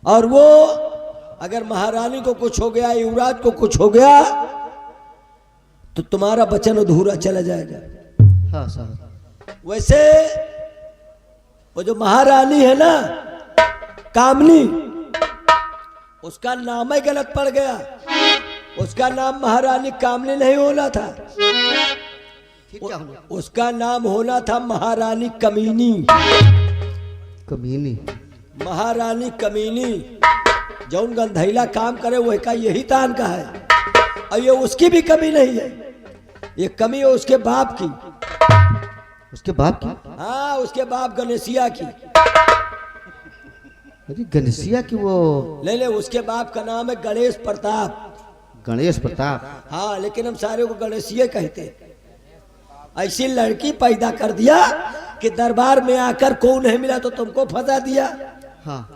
और वो अगर महारानी को कुछ हो गया, युवराज को कुछ हो गया, तो तुम्हारा वचन अधूरा चला जाएगा। हाँ साहब। वैसे वो जो महारानी है ना, कामनी, उसका नाम ही गलत पड़ गया। उसका नाम महारानी कामनी नहीं होना था। उसका नाम होना था महारानी कमीनी। कमीनी। महारानी कमीनी। जौन गंधैला काम करे वही का यही तान का है। और ये उसकी भी कमी नहीं है, ये कमी है उसके बाप की। उसके बाप की? हाँ, उसके बाप गणेशिया की। अरे गणेशिया की? वो ले उसके बाप का नाम है गणेश प्रताप। गणेश प्रताप। हाँ, लेकिन हम सारे को गणेशिया कहते। ऐसी लड़की पैदा कर दिया कि दरबार में आकर को नहीं मिला तो तुमको फंसा दिया। हाँ।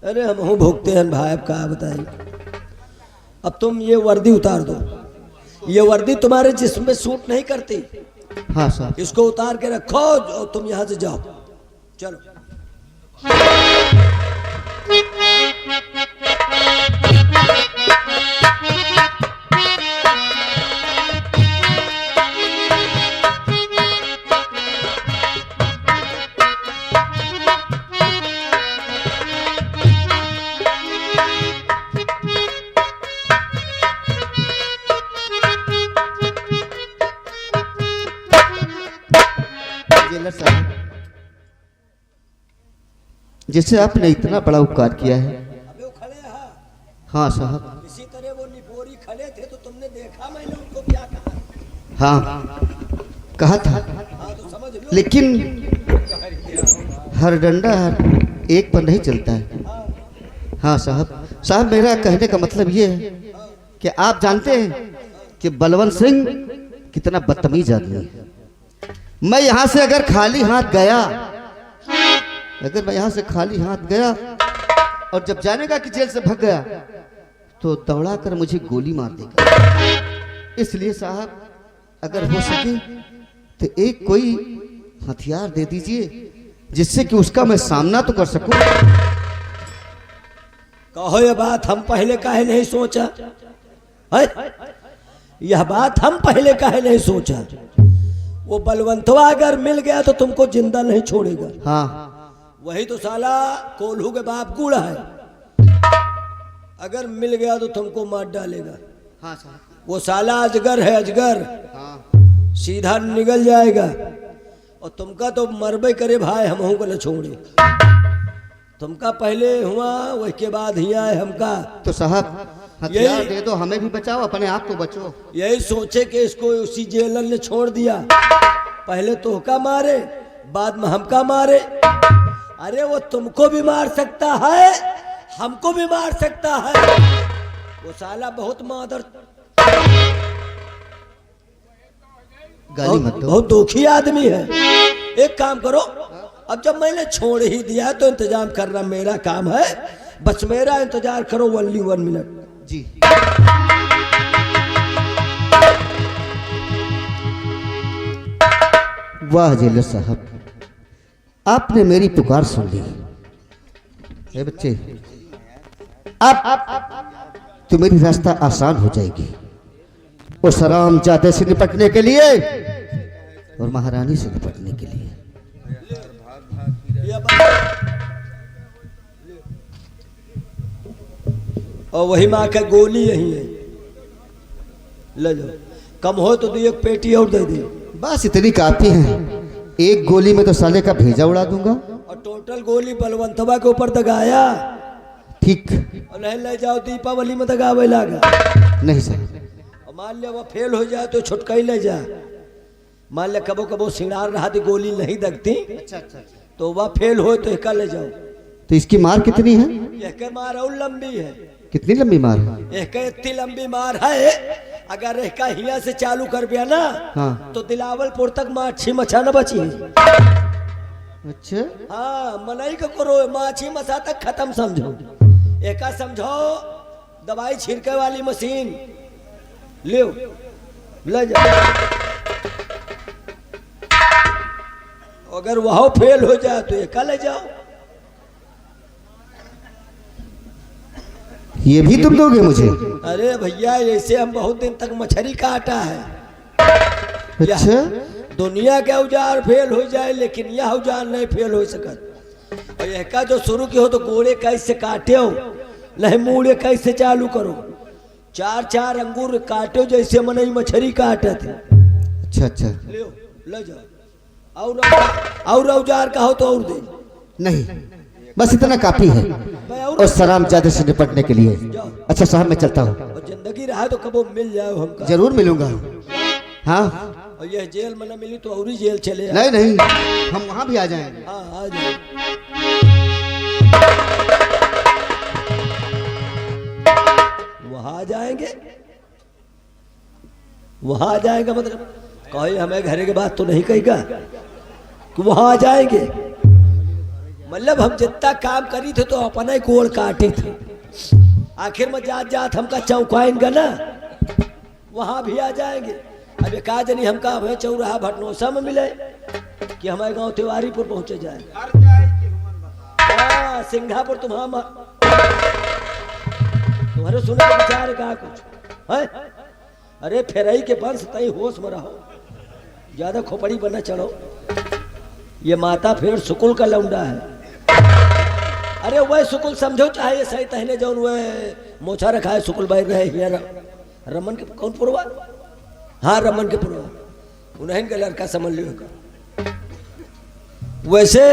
अरे हम हूँ भोगते हैं भाई, अब क्या बताइए। अब तुम ये वर्दी उतार दो। ये वर्दी तुम्हारे जिस्म में सूट नहीं करती। हाँ साहब। इसको उतार के रखो और तुम यहाँ से जाओ। चलो। जेलर साहब, जिससे आपने इतना बड़ा उपकार किया है। अबे वो खड़े हैं। हाँ साहब। इसी तरह वो निपोरी खड़े थे तो तुमने देखा मैंने उनको क्या कहा। हाँ कहा था, हाँ तो समझ लो। लेकिन हर डंडा एक पर नहीं चलता है। हाँ साहब मेरा कहने का मतलब ये है कि आप जानते हैं कि बलवंत सिंह कितना बदतमीज आदमी है। मैं यहाँ से अगर खाली हाथ गया, और जब जानेगा कि जेल से भाग गया तो दौड़ा कर मुझे गोली मार देगा। इसलिए साहब अगर हो सके तो एक कोई हथियार दे दीजिए जिससे कि उसका मैं सामना तो कर सकूं। कहो ये बात हम पहले काहे नहीं सोचा है? यह बात हम पहले काहे नहीं सोचा? वो बलवंतवा अगर मिल गया तो तुमको जिंदा नहीं छोड़ेगा। हाँ वही तो साला कोल्हू के बाप कूड़ा है, अगर मिल गया तो तुमको मार डालेगा। हाँ साहब। वो साला अजगर है, अजगर। हाँ सीधा निकल जाएगा और तुमका तो मरबे करे भाई, हम को न छोड़े। तुमका पहले हुआ वही के बाद ही आए हमका। तो साहब हथियार दे दो, हमें भी बचाओ, अपने आप को बचो। यही सोचे कि इसको उसी जेलर ने छोड़ दिया, पहले तो का मारे बाद में हमका मारे। अरे वो तुमको भी मार सकता है, हमको भी मार सकता है। वो साला बहुत मादर, गाली मत दो। बहुत दुखी आदमी है। एक काम करो, अब जब मैंने छोड़ ही दिया तो इंतजाम करना मेरा काम है, बस मेरा इंतजार करो ओनली 1 मिनट जी। वाह जेलर साहब, आपने मेरी पुकार सुन ली। ए बच्चे, अब तो मेरी रास्ता आसान हो जाएगी उस हरामजादे से निपटने के लिए और महारानी से निपटने के लिए। और वही माँ का गोली यही है, ले जाओ। कम हो तो एक पेटी और दे दे। बस इतनी काफी है, एक गोली में तो साले का भेजा उड़ा दूंगा। और टोटल गोली बलवंतवा के ऊपर दगाया। ठीक। और नहीं ले जाओ दीपावली में दगावे लागा। नहीं सर। और मान लिया वो फेल हो जाए तो छुटका ही ले जा। मान लिया कबो कबो सिंगार रहा थी गोली नहीं दगती, तो वह फेल हो तो एक ले जाओ। तो इसकी मार कितनी है? एक मार और लंबी है। कितनी लंबी मार है? एक इतनी लंबी मार है, अगर एक हिया से चालू कर दिया ना, हाँ। तो दिलावलपुर तक माछी मछा न बची। अच्छा। हाँ मनई का करो, माछी मछा तक खत्म समझो। एका समझो दवाई छिड़के वाली मशीन ले जाओ। अगर वह फेल हो जाए तो एका ले जाओ। ये भी तुम दोगे मुझे? अरे भैया ऐसे हम बहुत दिन तक मछली काटा है। अच्छा। दुनिया के औजार फेल हो जाए लेकिन यह औजार नहीं फेल हो सकत। और यह का जो शुरू की हो तो गोड़े कैसे काटे हो, नहीं मुड़े कैसे चालू करो। 4 अंगूर काटो जैसे मनई मछली काटे थे। अच्छा अच्छा। ले जाओ। और औजार का हो तो और दे। नहीं, बस इतना काफी है और सरामजादे से निपटने के लिए। अच्छा साहब मैं चलता हूँ। और जिंदगी रहा तो कबो मिल जाओ हमका। जरूर मिलूंगा। हाँ। और यह जेल में न मिली तो और ही जेल चले। नहीं, हम वहां भी आ जाएंगे। हाँ आ जाए। वहां आ जाएंगे, वहां आ जाएगा मतलब कहे हमें घर के बात तो नहीं कहेगा कि वहां आ जाएंगे। मतलब हम जितना काम करी थे तो अपना ही कोड़ काटे थे, आखिर में जात हमका चौंकाएंगे ना, वहां भी आ जाएंगे। अब एक आज नहीं हमका हमें चौराहा भटनोसा में मिले कि हमारे गांव तिवारीपुर पहुंचे जाए। सिंगापुर तुम्हारे सुने का विचार कहा कुछ है? अरे फेरई के वंश तई होश में रहो, ज्यादा खोपड़ी बना चढ़ो। ये माता फिर सुकुल का लौंडा है। अरे वह सुकुल समझो चाहे सही तहने जो मोछा रखा है सुकुल भाई रहे रमन के कौन पुरवा? हाँ रमन के पुरवा, उन्हें का लड़का समझ लियो। वैसे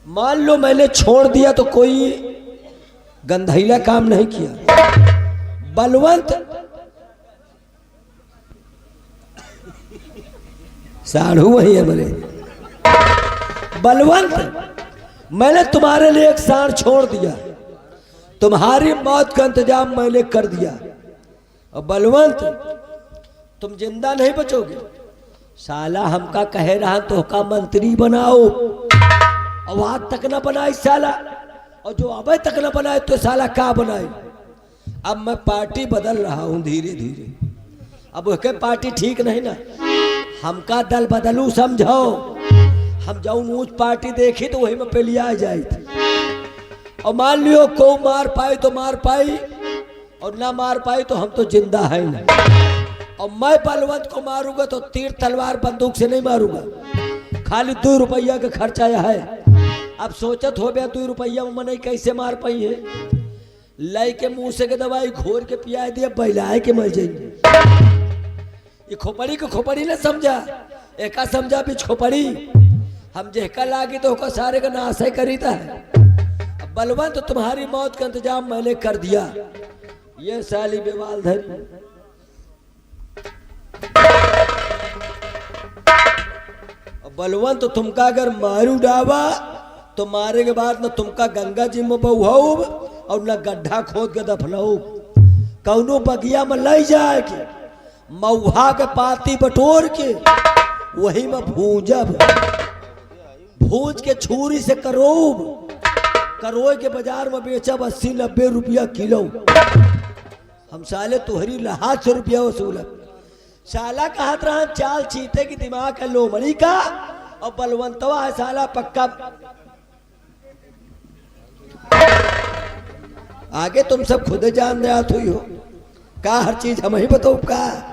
मान लो मैंने छोड़ दिया तो कोई गंधैला काम नहीं किया। बलवंत साढ़ू वही है मेरे। बलवंत, मैंने तुम्हारे लिए एक सांड छोड़ दिया, तुम्हारी मौत का इंतजाम मैंने कर दिया। और बलवंत, तुम जिंदा नहीं बचोगे। साला हमका कह रहा तो का मंत्री बनाओ, और आज तक न बनाई साला, और जो अबे तक न बनाए तो साला क्या बनाए। अब मैं पार्टी बदल रहा हूं धीरे धीरे। अब उसके पार्टी ठीक नहीं ना, हमका दल बदलू समझो। हम जाऊं ऊंच पार्टी देखी तो वही में पे लिया जाए थी। और मान लियो को मार पाई तो मार पाई, और ना मार पाई तो हम तो जिंदा है ना। और मैं बलवंत को मारूंगा तो तीर तलवार बंदूक से नहीं मारूंगा, खाली 2 रुपया का खर्चा है। अब सोचत हो गया 2 रुपया में नहीं कैसे मार पाई है। लाई के मुंह से के दवाई घोर के पिया दिया, बहलाए के मर जाएंगे। ये खोपड़ी को खोपड़ी ना समझा, एका समझा भी खोपड़ी। हम जेका लागी तो ओका सारे का नाश ही करीता है। अब बलवंत, तुम्हारी मौत का इंतजाम मैंने कर दिया। ये साली बेवाल धरी। बलवंत, तुमका अगर मारू डावा तो मारे के बाद न तुमका गंगा जी में बहाऊ और न गड्ढा खोद के दफनाऊ। कौनो बगिया में ले जाए के मऊहा के पाती बटोर के वही में भूंजब, भूंज के छुरी से करोब, करोए के बाजार में बेचब 80-90 रुपया किलो। हम साले तुहरी लहाज 100 रुपया वसूलब। साला कहत रहा चाल चीते की दिमाग है लोमड़ी का, और बलवंतवा है साला पक्का। आगे तुम सब खुद जान दे हुई हो का, हर चीज हम ही बताओ का।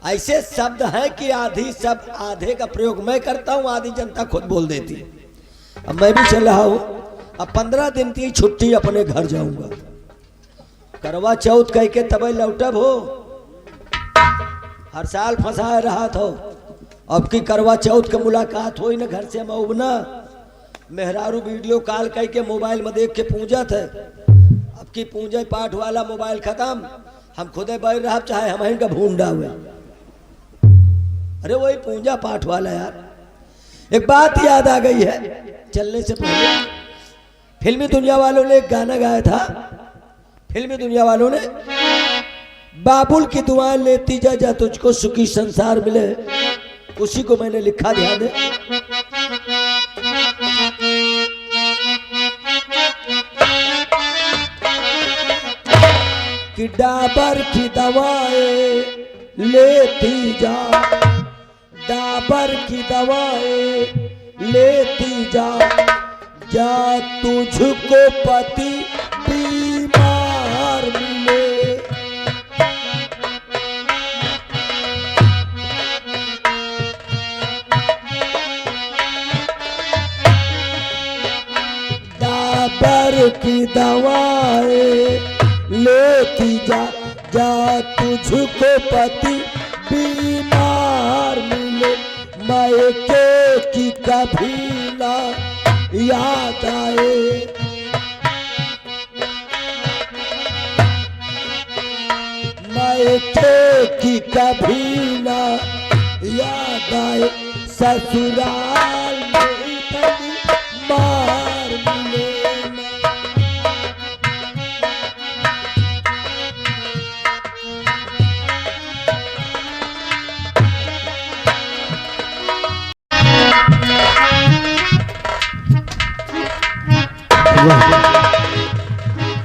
ऐसे शब्द है कि आधी सब आधे का प्रयोग मैं करता हूं, आधी जनता खुद बोल देती है। अब मैं भी चल रहा हूं, अब 15 दिन की छुट्टी अपने घर जाऊंगा। करवा चौथ कह के तब लौटब हो, हर साल फंसाए रहा था। अब की करवा चौथ के मुलाकात हो न घर से मऊबना, मेहरारू वीडियो कॉल कह के मोबाइल में देख के पूजा थे। अब की पूजा पाठ वाला मोबाइल खत्म, हम खुदे बैठ रहा चाहे हम ही का भूंडा हुए। अरे वही पूजा पाठ वाला यार। एक बात याद आ गई है, चलने से पहले फिल्मी दुनिया वालों ने एक गाना गाया था। फिल्मी दुनिया वालों ने बाबुल की दुआएं लेती जा जा तुझको सुखी संसार मिले, उसी को मैंने लिखा। ध्यान दे। कि डाबर की दवाएं लेती जा, डाबर की दवाएं लेती जा, जा तुझको पति बीमार मिले। डाबर की दवाएं लेती जा, जा तुझको पति बीमार मिले। मायके की कभी ना याद आए, मायके की कभी ना याद आए। ससुराल में इतनी मार मिले।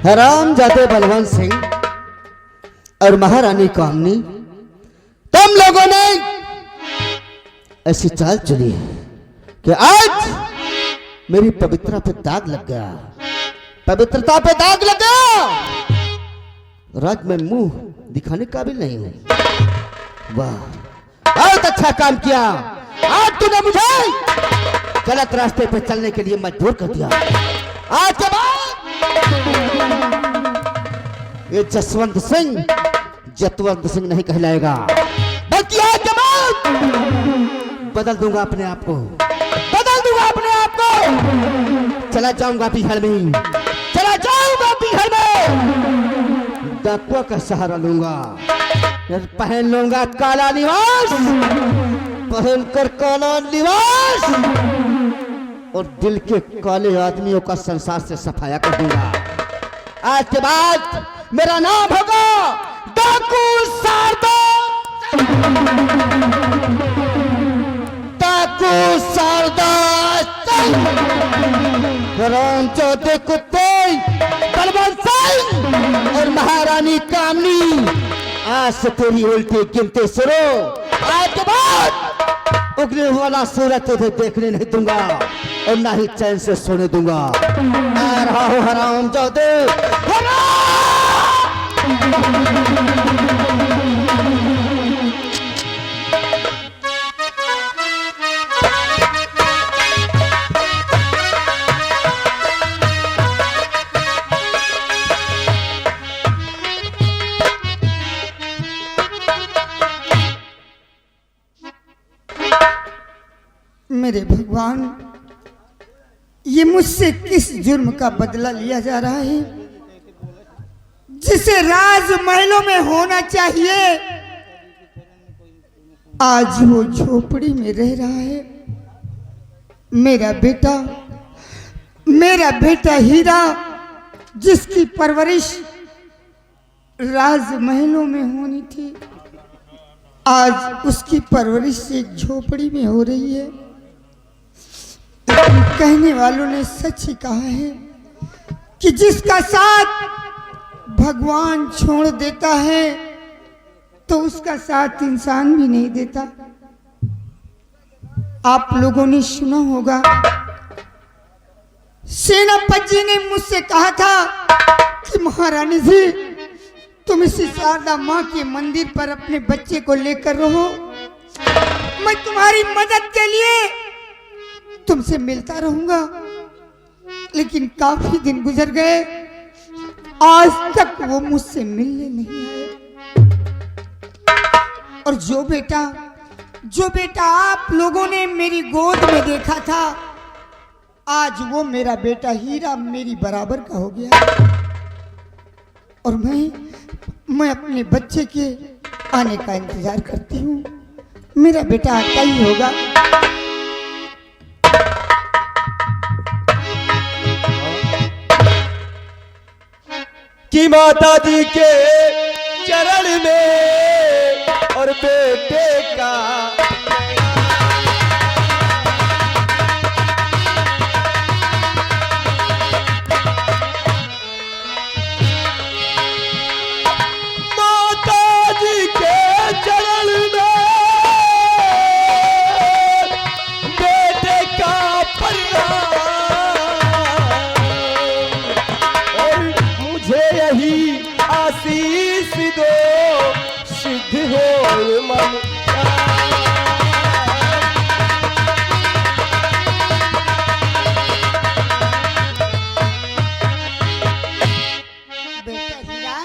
हराम जाते बलवंत सिंह और महारानी कामनी, तुम लोगों ने ऐसी चाल चली कि आज मेरी पवित्रता पे दाग लग गया, पवित्रता पे दाग लग गया। राज में मुंह दिखाने काबिल नहीं हूं। वाह, बहुत अच्छा काम किया। आज तूने मुझे गलत रास्ते पे चलने के लिए मजबूर कर दिया। आज के बाद ये जसवंत सिंह नहीं कहलाएगा, बल्कि आज के बाद बदल दूंगा अपने आप को, बदल दूंगा अपने आप को। चला जाऊंगा बिहार में, चला जाऊंगा बिहार में, डाकुआ का सहारा लूंगा, पहन लूंगा काला निवास, पहनकर काला लिबास और दिल के काले आदमियों का संसार से सफाया कर दूंगा। आज के बाद मेरा नाम होगा डाकू शारदा। डाकू शारदा रामचौधरी कुत्ते बलवंत सिंह और महारानी कामनी, आज से तेरी उल्टी गिनती शुरू। आज के बाद उगने वाला सूरज तुझे देखने नहीं दूंगा और ना ही चैन से सोने दूंगा। आ रहा हूं हरामजादे। मेरे भगवान, ये मुझसे किस जुर्म का बदला लिया जा रहा है जिसे राजमहलों में होना चाहिए, आज वो झोपड़ी में रह रहा है। मेरा बेटा हीरा, जिसकी परवरिश राजमहलों में होनी थी, आज उसकी परवरिश एक झोपड़ी में हो रही है। लेकिन कहने वालों ने सच ही कहा है कि जिसका साथ भगवान छोड़ देता है तो उसका साथ इंसान भी नहीं देता। आप लोगों ने सुना होगा, सेनापति जी ने मुझसे कहा था कि महारानी जी, तुम इसी शारदा माँ के मंदिर पर अपने बच्चे को लेकर रहो, मैं तुम्हारी मदद के लिए तुमसे मिलता रहूंगा। लेकिन काफी दिन गुजर गए, आज तक वो मुझसे मिलने नहीं आए। और जो बेटा आप लोगों ने मेरी गोद में देखा था, आज वो मेरा बेटा हीरा मेरी बराबर का हो गया। और मैं अपने बच्चे के आने का इंतजार करती हूँ। मेरा बेटा आता ही होगा। कि माता जी के चरण में और बेटे का माता जी के चरण में बेटे का प्रणाम, और मुझे यही आशीष दो, सिद्ध हो मन बेटा हीरा,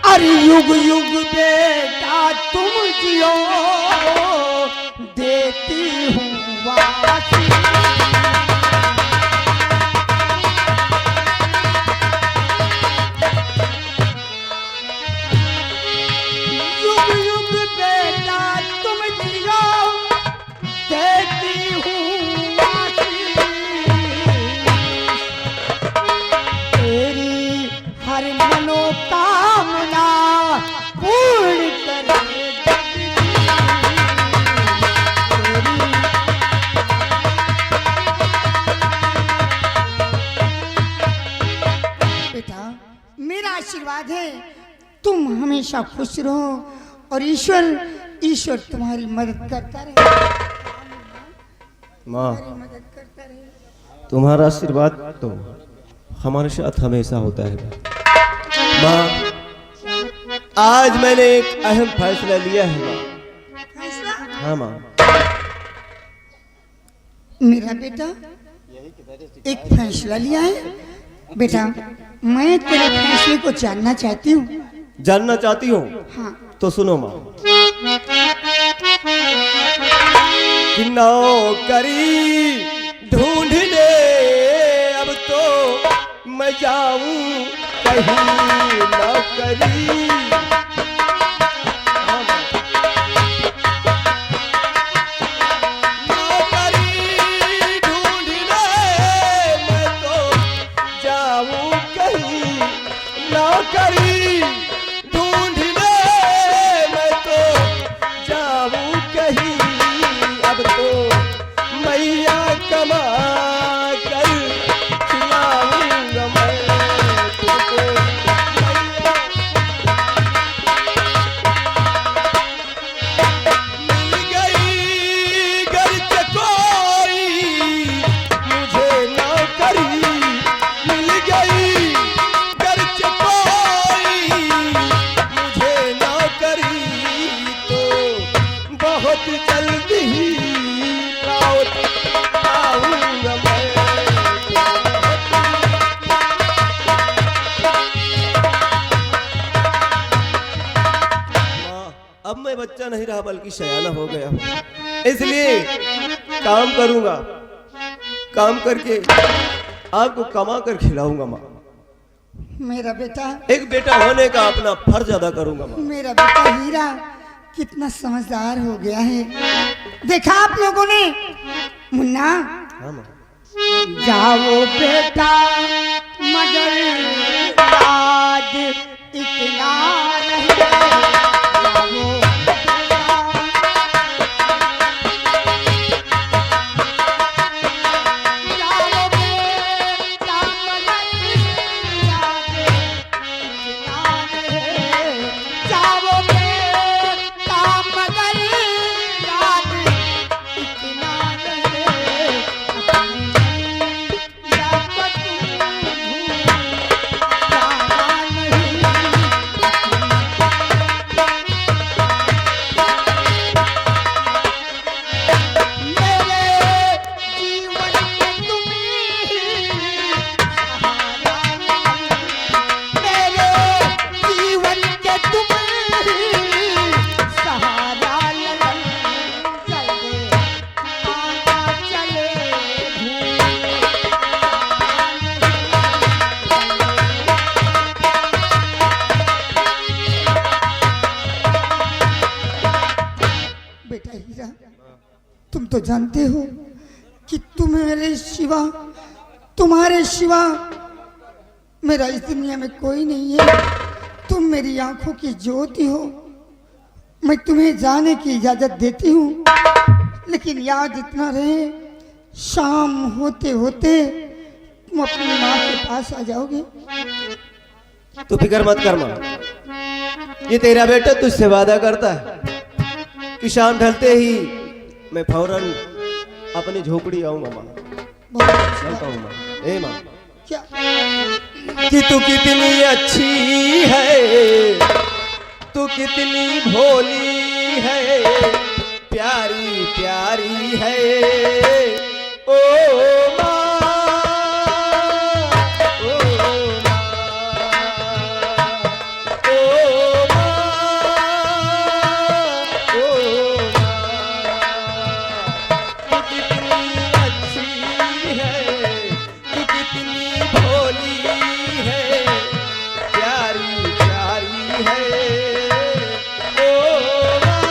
अरे युग युग बेटा तुम जियो, देती हूँ वासी। युग युग बेटा तुम जियो, देती हूँ वासी। तेरी हर मनोकामना पूर्ण करे बेटा, मेरा आशीर्वाद है तुम हमेशा खुश रहो और ईश्वर तुम्हारी मदद करता रहे। माँ, मदद करता रहे। तुम्हारा आशीर्वाद तो हमारे साथ हमेशा होता है। माँ, आज मैंने एक अहम फैसला लिया है माँ। फैसला? हाँ माँ। मेरा बेटा एक फैसला लिया है। बेटा, मैं तेरे फैसले को जानना चाहती हूँ। जानना चाहती हो? हाँ। तो सुनो माँ। कि नौकरी ढूंढने अब तो मैं जाऊं कहीं, नौकरी नौकरी ढूंढने मैं तो जाऊं कहीं, अब तो मैया कमा कर खिलाऊंगा मैं तुमको। मिल गई घर से कोई मुझे नौकरी, मिल गई घर से कोई मुझे नौकरी, तो बहुत जल्दी ही लौट आऊंगा मैं। अब मैं बच्चा नहीं रहा बल्कि सयाना हो गया हूँ, इसलिए काम करूंगा, काम करके आपको कमा कर खिलाऊंगा माँ। मेरा बेटा, एक बेटा होने का अपना फर्ज अदा करूंगा माँ। मेरा बेटा हीरा कितना समझदार हो गया है। देखा आप लोगों ने मुन्ना, हाँ माँ। जाओ बेटा मगर याद इतना नहीं, जाओ बेटा, जाओ बेटा मगर याद इतना नहीं, जाओ बेटा मगर याद इतना नहीं, बेटा हीरा, तुम तो जानते हो कि तुम्हारे सिवा, तुम्हारे सिवा मेरा इस दुनिया में कोई नहीं है। तुम मेरी आंखों की ज्योति हो। मैं तुम्हें जाने की इजाजत देती हूँ, लेकिन याद इतना रहे, शाम होते होते तुम अपनी माँ के पास आ जाओगे। तू फिक्र मत कर माँ, ये तेरा बेटा तुझसे वादा करता है कि शाम ढलते ही मैं फौरन अपनी झोपड़ी आऊंगा माँ। बहुत अच्छा। चलता हूँ माँ। ए माँ, क्या कि तू कितनी अच्छी है, तू कितनी भोली है, प्यारी प्यारी है ओ माँ, ओ माँ, ओ माँ, ओ माँ। तू कितनी अच्छी है, तू कितनी भोली है, प्यारी प्यारी है ओ माँ,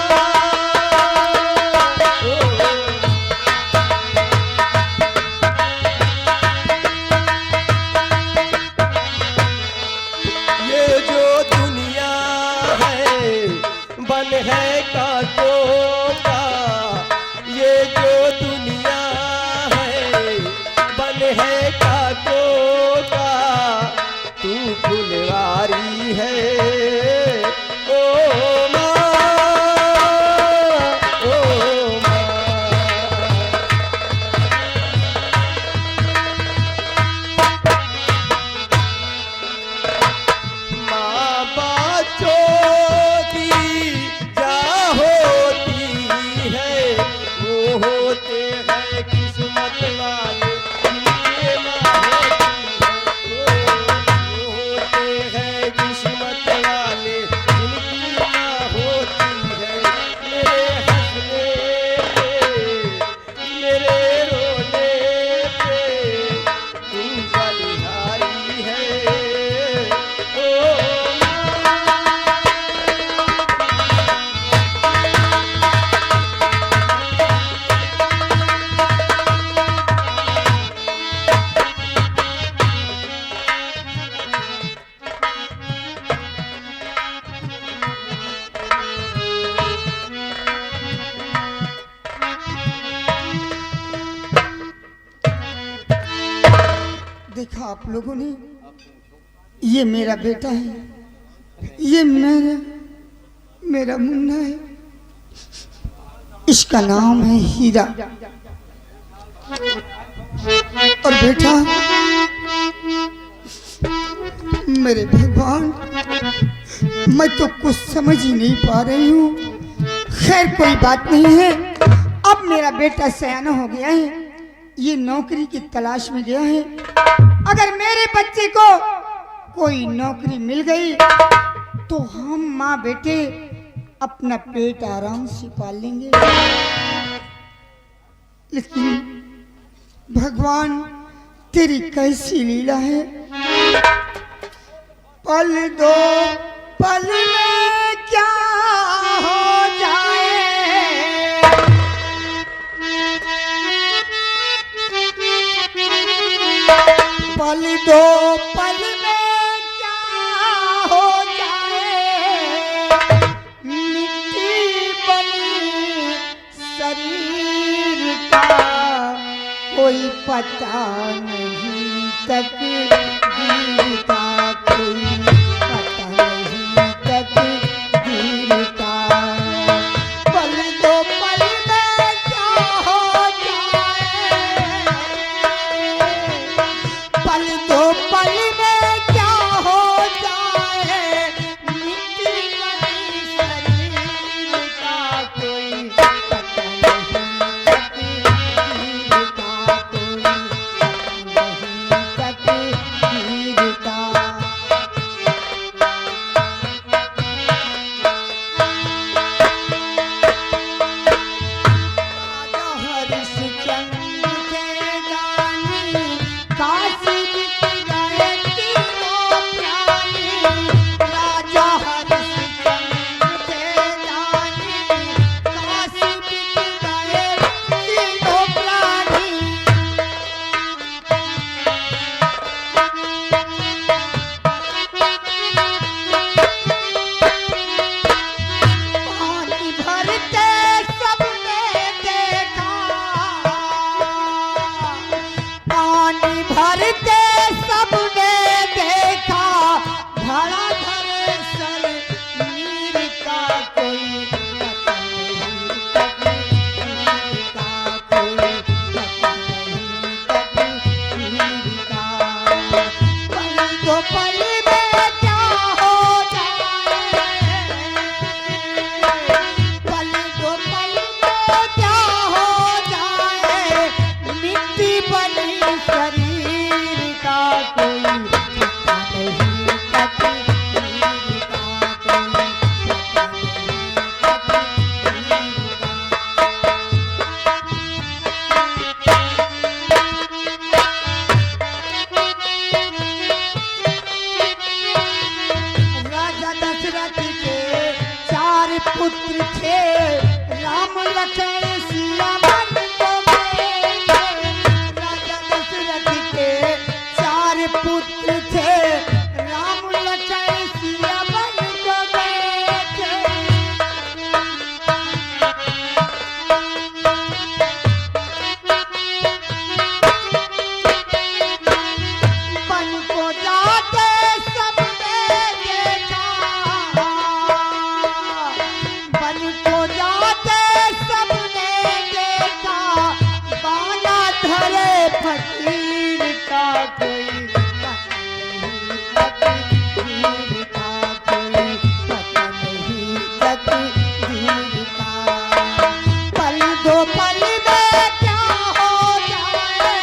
ओ ये जो दुनिया है बन है कांटों का, ये जो दुनिया है बन है कांटों का, तू फुलवारी है ओ माँ, ओ माँ। माँ बच्चों की जा होती है, वो होते हैं किस्मत वाले, जिनके माँ होती है, वो होते हैं किस्मत वाले, जिनकी माँ आप लोगों ने, ये मेरा बेटा है, ये मेरा मुन्ना है, इसका नाम है हीरा। और बेटा, मेरे भगवान, मैं तो कुछ समझ ही नहीं पा रही हूँ। खैर कोई बात नहीं है, अब मेरा बेटा सयाना हो गया है, ये नौकरी की तलाश में गया है। अगर मेरे बच्चे को कोई नौकरी मिल गई तो हम माँ बेटे अपना पेट आराम से पाल लेंगे। लेकिन भगवान तेरी कैसी लीला है, पल दो पल में क्या हो जाए, पल दो पल में क्या हो जाए, मिट्टी बनी शरीर का कोई पता नहीं, तकदीर का कोई पता नहीं, तकदीर का। पल दो पल में क्या हो जाए, पल दो पल में क्या हो जाए, मिट्टी बनी शरीर का कोई पता नहीं, तकदीर का कोई पता नहीं, तकदीर का। राजा हरिश्चंद्र के गाने काशी बिक गए तीनों प्राणी, राजा हरिश्चंद्र के गाने काशी बिक गए तीनों प्राणी। पानी भरते सबने देखा, पानी भरते सबने देखा, धड़ा धरे सर नीर का कोई पता नहीं, तकदीर का कोई पता नहीं, तकदीर का। पल दो पल में क्या हो जाए, पल दो पल में क्या हो जाए, मिट्टी बनी शरीर का कोई पता नहीं, तकदीर का कोई पता नहीं, तकदीर का। राजा दशरथ के 4 पुत्र थे, राम लखन सीता मन को गए थे। राजा दशरथ के 4 पुत्र थे, राम लखन सीता मन को गए थे। बन को जाते सबने देखा, बन को जाते सबने देखा, बाना धरे फकीर का कोई पता नहीं, तकदीर का कोई पता नहीं, तकदीर का। पल दो पल में क्या हो जाए,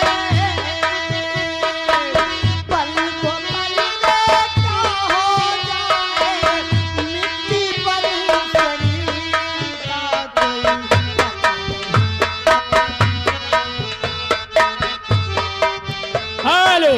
पल दो पल में क्या हो जाए, मिट्टी बनी शरीर का कोई पता नहीं। हेलो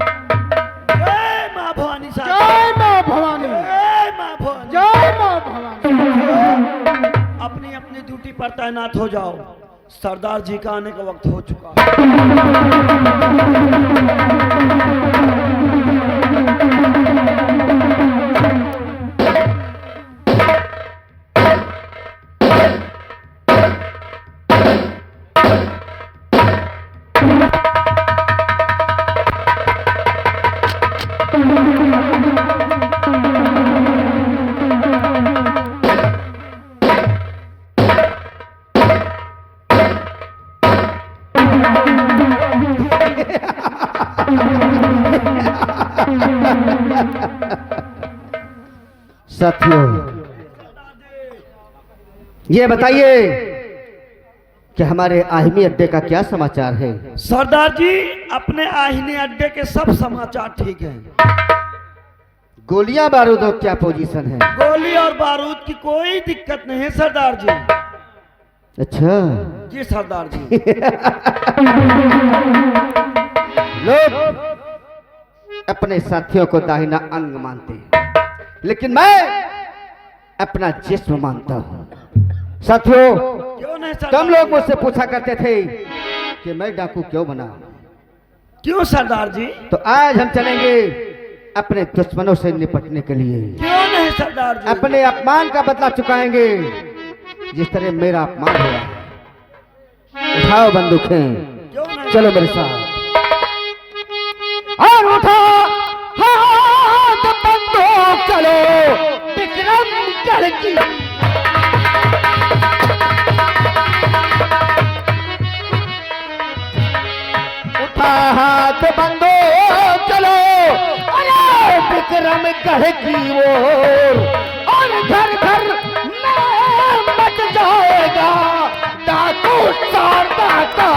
जय माँ भवानी साहब, जय माँ भवानी, जय माँ भवानी। जय माँ भवानी। अपनी अपनी ड्यूटी पर तैनात हो जाओ। सरदार जी का आने का वक्त हो चुका है। साथियों, ये बताइए कि हमारे आहिमी अड्डे का क्या समाचार है? सरदार जी, अपने आहिनी अड्डे के सब समाचार ठीक हैं। गोलियां बारूदों क्या पोजीशन है? गोली और बारूद की कोई दिक्कत नहीं है सरदार जी। अच्छा, जी सरदार जी। लोग अपने साथियों को दाहिना अंग मानते हैं, लेकिन मैं अपना जिस्म मानता हूं। साथियों, क्यों नहीं सरदार कम लोग जी? मुझसे पूछा करते थे कि मैं डाकू क्यों बना। क्यों सरदार जी? तो आज हम चलेंगे अपने दुश्मनों से निपटने के लिए। क्यों नहीं सरदार जी? अपने अपमान का बदला चुकाएंगे जिस तरह मेरा अपमान हुआ। उठाओ बंदूकें, क्यों नहीं? चलो मेरे साथ। और उठा हाथ बंदूक, चलो विक्रमगढ़ की। उठा हाथ बंदूक, चलो अरे विक्रमगढ़ की ओर। और घर घर में मच जाएगा डाकू शारदा का।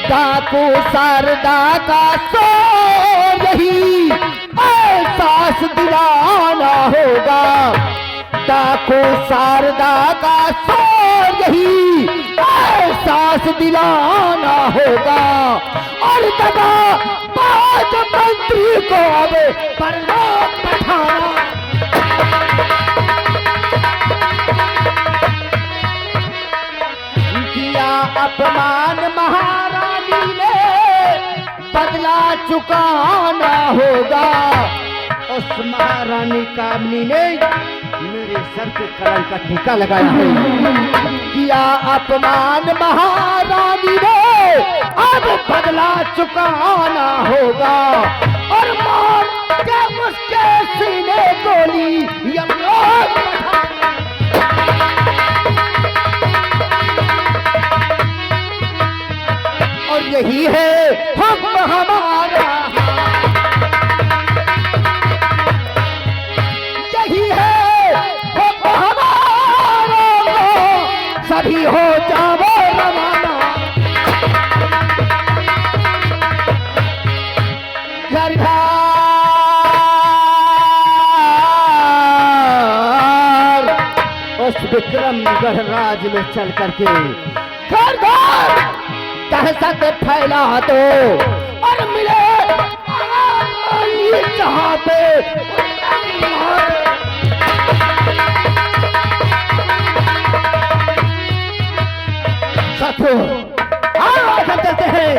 डाकू शारदा का शोर यही एहसास दिलाना होगा। डाकू शारदा का शोर यही एहसास दिलाना होगा। और दगा बाज मंत्री को अब परलोक पठाना। किया अपमान महारानी ने, बदला चुकाना होगा। उस महारानी कामनी ने मेरे सर पे कलंक का टीका लगाया है। किया अपमान महारानी ने, अब बदला चुकाना होगा। और मार के उसके सीने गोली यमलोक पठाना। और यही है हम हमारा, यही है हम हमारा। सभी हो जाओ रवाना। घर घर उस विक्रमगढ़ राज में चल करके घर घर दहशत फैला दो। और मिले जहां पे साथियों, आगे चलते हैं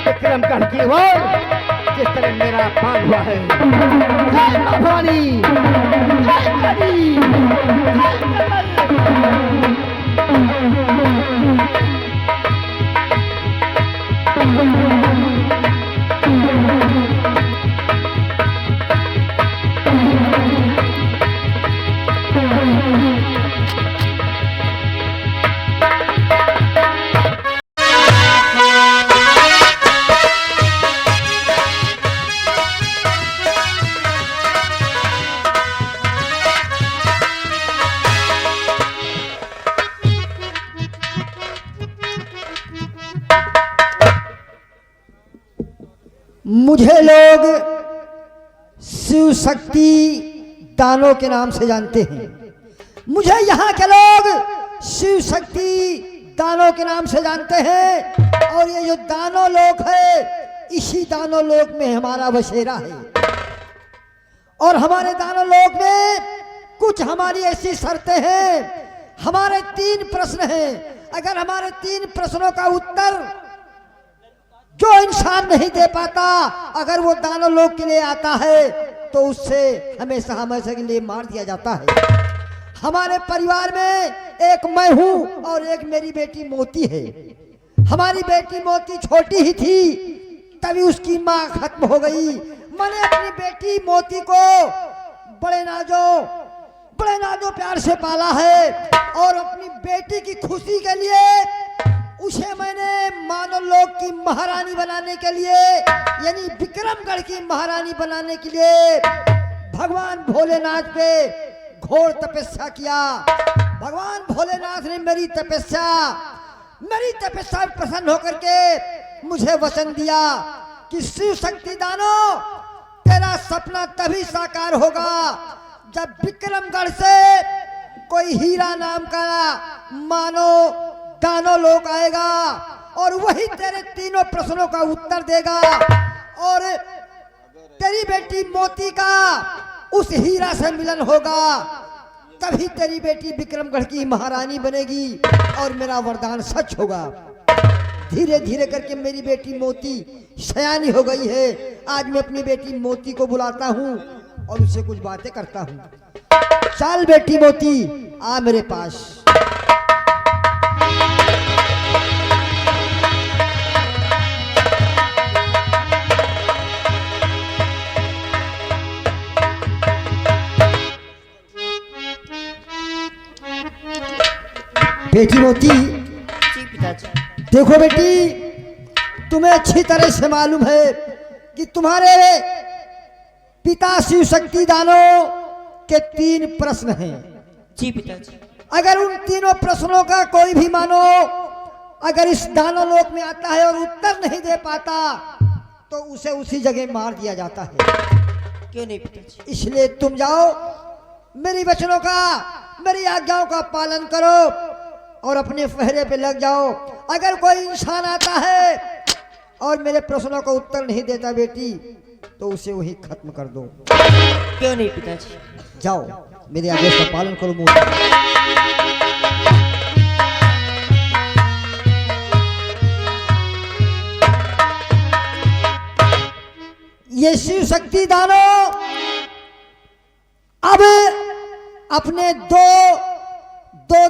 विक्रमगढ़ की ओर जिस तरह मेरा अपमान हुआ है। जय मां भवानी, जय काली, जय मुझे लोग शिव शक्ति दानों के नाम से जानते हैं। मुझे यहाँ के लोग शिव शक्ति दानों के नाम से जानते हैं। और ये जो दानों लोक है, इसी दानों लोक में हमारा बसेरा है। और हमारे दानों लोक में कुछ हमारी ऐसी शर्तें हैं। हमारे 3 प्रश्न हैं। अगर हमारे 3 प्रश्नों का उत्तर जो इंसान नहीं दे पाता, अगर वो दानव लोक के लिए आता है तो उससे हमेशा हमेशा के लिए मार दिया जाता है। हमारे परिवार में एक मैं हूं और एक मेरी बेटी मोती है। हमारी बेटी मोती छोटी ही थी, तभी उसकी माँ खत्म हो गई। मैंने अपनी बेटी मोती को बड़े नाजो प्यार से पाला है और अपनी बेटी की खुशी के लिए उसे मैंने मानव लोक की महारानी बनाने के लिए, यानी विक्रमगढ़ की महारानी बनाने के लिए भगवान भोलेनाथ पे घोर तपस्या किया। भगवान भोलेनाथ ने मेरी तपस्या पर प्रसन्न होकर के मुझे वचन दिया कि शिव शक्ति दानो, तेरा सपना तभी साकार होगा जब विक्रमगढ़ से कोई हीरा नाम का मानो दानो लोक आएगा और वही तेरे 3 प्रश्नों का उत्तर देगा और तेरी बेटी मोती का उस हीरा से मिलन होगा। तभी तेरी बेटी विक्रमगढ़ की महारानी बनेगी और मेरा वरदान सच होगा। धीरे धीरे करके मेरी बेटी मोती सयानी हो गई है। आज मैं अपनी बेटी मोती को बुलाता हूँ और उससे कुछ बातें करता हूँ। चल बेटी मोती, आ मेरे पास। बेटी मोती, जी पिताजी। देखो बेटी, तुम्हें अच्छी तरह से मालूम है कि तुम्हारे पिता शिव शक्ति दानों के 3 प्रश्न हैं। जी पिताजी। अगर उन 3 प्रश्नों का कोई भी मानो अगर इस दानव लोक में आता है और उत्तर नहीं दे पाता तो उसे उसी जगह मार दिया जाता है। क्यों नहीं पिताजी? इसलिए तुम जाओ, मेरी वचनों का, मेरी आज्ञाओं का पालन करो और अपने पहरे पे लग जाओ। अगर कोई इंसान आता है और मेरे प्रश्नों का उत्तर नहीं देता बेटी, तो उसे वही खत्म कर दो। क्यों नहीं पिताजी? जाओ, मेरे आदेश का पालन करो। मोती, ये शिव शक्ति दानो अब अपने दो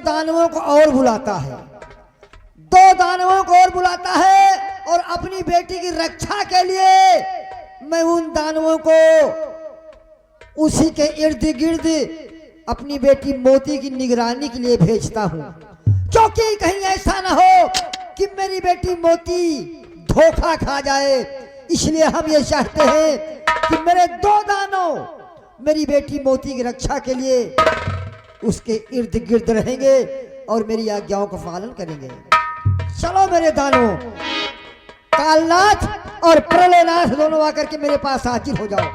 दानवों को और बुलाता है। 2 दानवों को और बुलाता है और अपनी बेटी की रक्षा के लिए मैं उन दानवों को उसी के इर्द गिर्द अपनी बेटी मोती की निगरानी के लिए भेजता हूं, क्योंकि कहीं ऐसा ना हो कि मेरी बेटी मोती धोखा खा जाए। इसलिए हम ये चाहते हैं कि मेरे 2 दानव मेरी बेटी मोती की रक्षा के लिए उसके इर्द गिर्द रहेंगे और मेरी आज्ञाओं का पालन करेंगे। चलो मेरे दानव, कालनाथ और प्रलयनाथ दोनों आकर के मेरे पास हाजिर हो जाओ।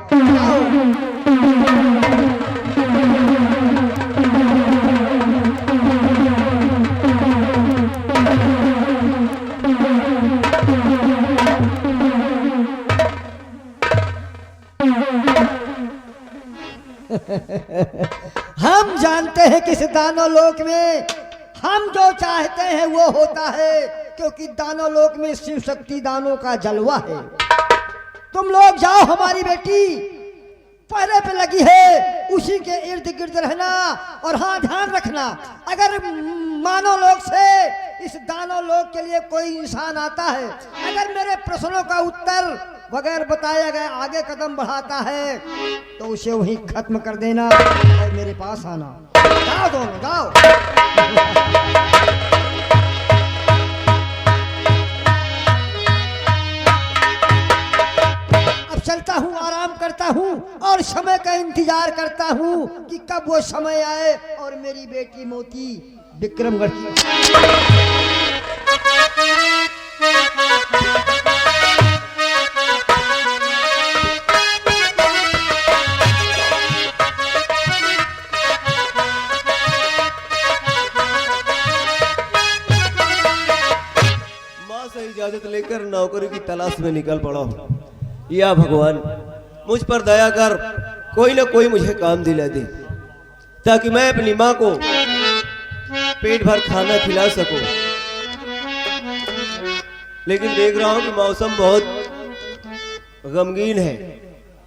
हम जानते हैं कि इस दानव लोक में हम जो चाहते हैं वो होता है, क्योंकि दानव लोक में शिव शक्ति दानों का जलवा है। तुम लोग जाओ, हमारी बेटी पहरे पे लगी है, उसी के इर्द गिर्द रहना और हाँ ध्यान रखना, अगर मानव लोक से इस दानव लोक के लिए कोई इंसान आता है, अगर मेरे प्रश्नों का उत्तर बगैर बताए गए आगे कदम बढ़ाता है तो उसे वहीं खत्म कर देना और मेरे पास आना। जाओ दोनों, जाओ। अब चलता हूँ, आराम करता हूँ और समय का इंतजार करता हूँ कि कब वो समय आए और मेरी बेटी मोती विक्रमगढ़ की इजाजत लेकर नौकरी की तलाश में निकल पड़ा। या भगवान, मुझ पर दया कर, कोई ना कोई मुझे काम दिला दे ताकि मैं अपनी माँ को पेट भर खाना खिला सकूं। लेकिन देख रहा हूं कि मौसम बहुत गमगीन है,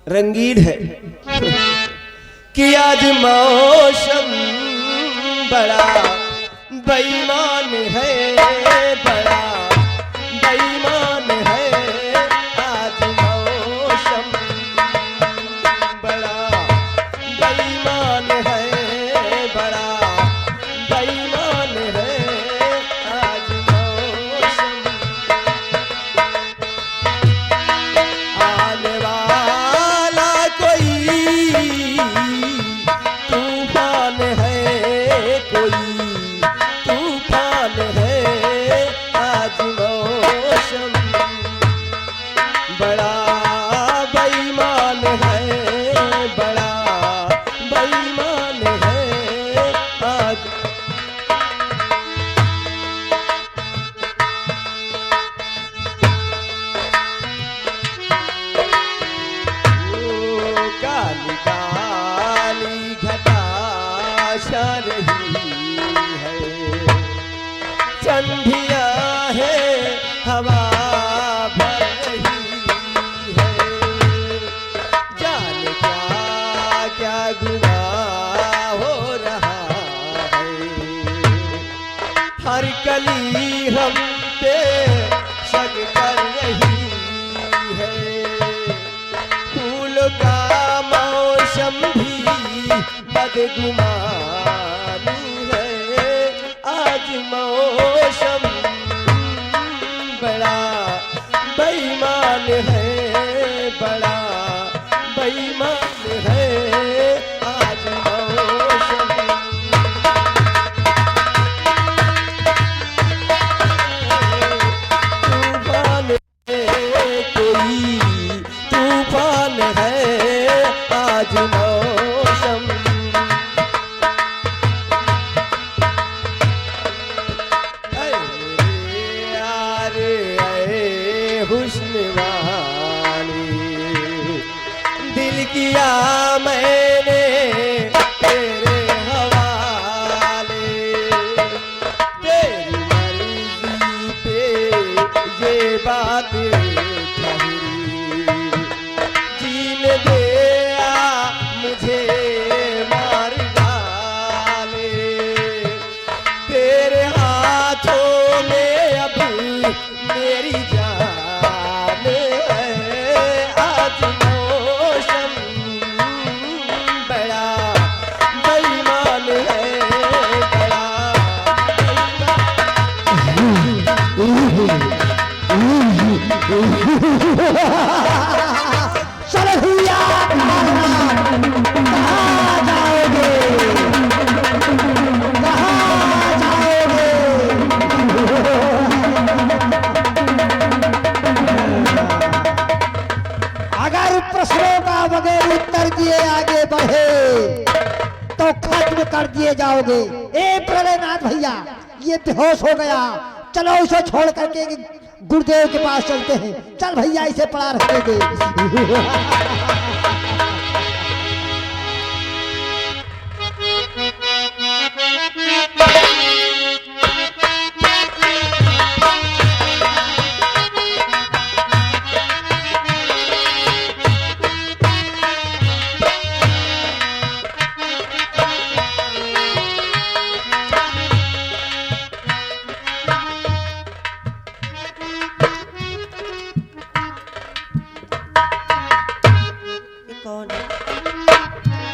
रंगीन है कि आज मौसम बड़ा बेईमान है, बड़ा बेईमान है। आज मौसम बड़ा बेईमान है, बड़ा बेईमान है। आज मौसम आने वाला कोई तूफान है, कोई तूफान है। आज मौसम बड़ा बेईमान है, बड़ा बेईमान है। आज काली काली घटा छा रही है, चंदिया है हवा भर रही है। जाने क्या क्या गुनाह हो रहा है, हर कली हम पे शक कर रही है। फूल का मौसम भी बदगुमानी है। आज मौसम बड़ा बेईमान है, बड़ा बेईमान है। आज मौसम तूफान है, कोई तूफान है। आज मौसम यारे आए हुस्न वाली, दिल किया मैंने तेरे हवाले। तेरी मर्जी पे ये बात ठहरी, जीने दे मुझे मार डाले। तेरे हाथों में अब मेरी जान है। आज मौसम बड़ा बेईमान है, बड़ा सरहुआ कहाँ जाओगे, कहाँ जाओगे? अगर प्रश्नों का बगैर उत्तर दिए आगे बढ़े तो खत्म कर दिए जाओगे। ए प्रलयनाथ भैया, ये बेहोश हो गया, चलो उसे छोड़ करके गुरुदेव के पास चलते हैं। चल भैया, इसे पड़ा रखते दे।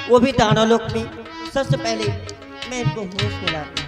वो भी दानव लोक में। सबसे पहले मैं इनको होश में लाता हूँ।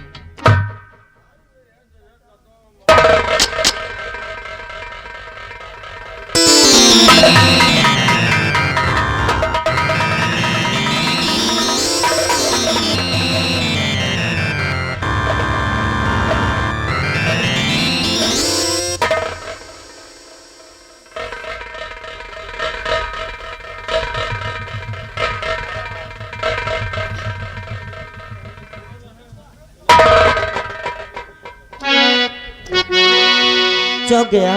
चौंक गया।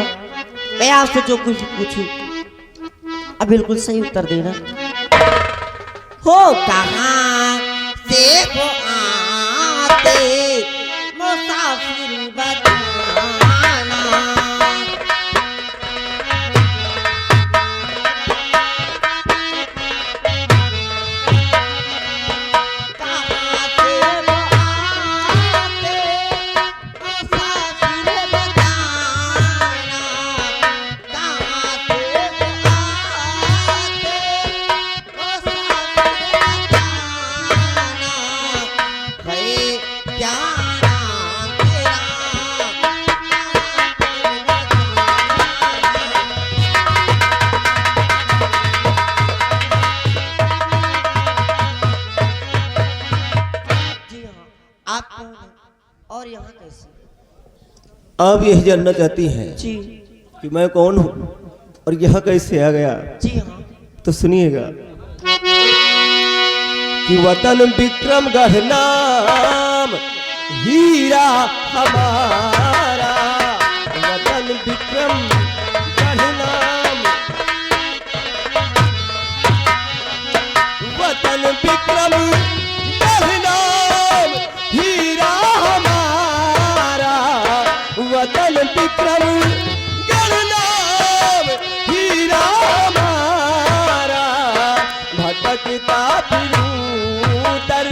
मैं आपसे जो कुछ पूछूं अब बिल्कुल सही उत्तर देना। हो कहाँ से वो आते मुसाफिर बताना। कहाँ से वो आते मुसाफिर बताना। कहाँ से वो आते मुसाफिर बताना। है क्या नाम तेरा? जी हाँ, आप कौन हैं और यहाँ कैसे? आप यही जानना चाहती हैं जी कि मैं कौन हूँ और यहाँ कैसे आ गया? जी हाँ। तो सुनिएगा कि वतन विक्रमगढ़ नाम हीरा हमारा। वतन विक्रमगढ़ नाम, वतन विक्रमगढ़ नाम हीरा हमारा। वतन विक्रमगढ़ नाम हीरा हमारा। भटकता फिरूं दर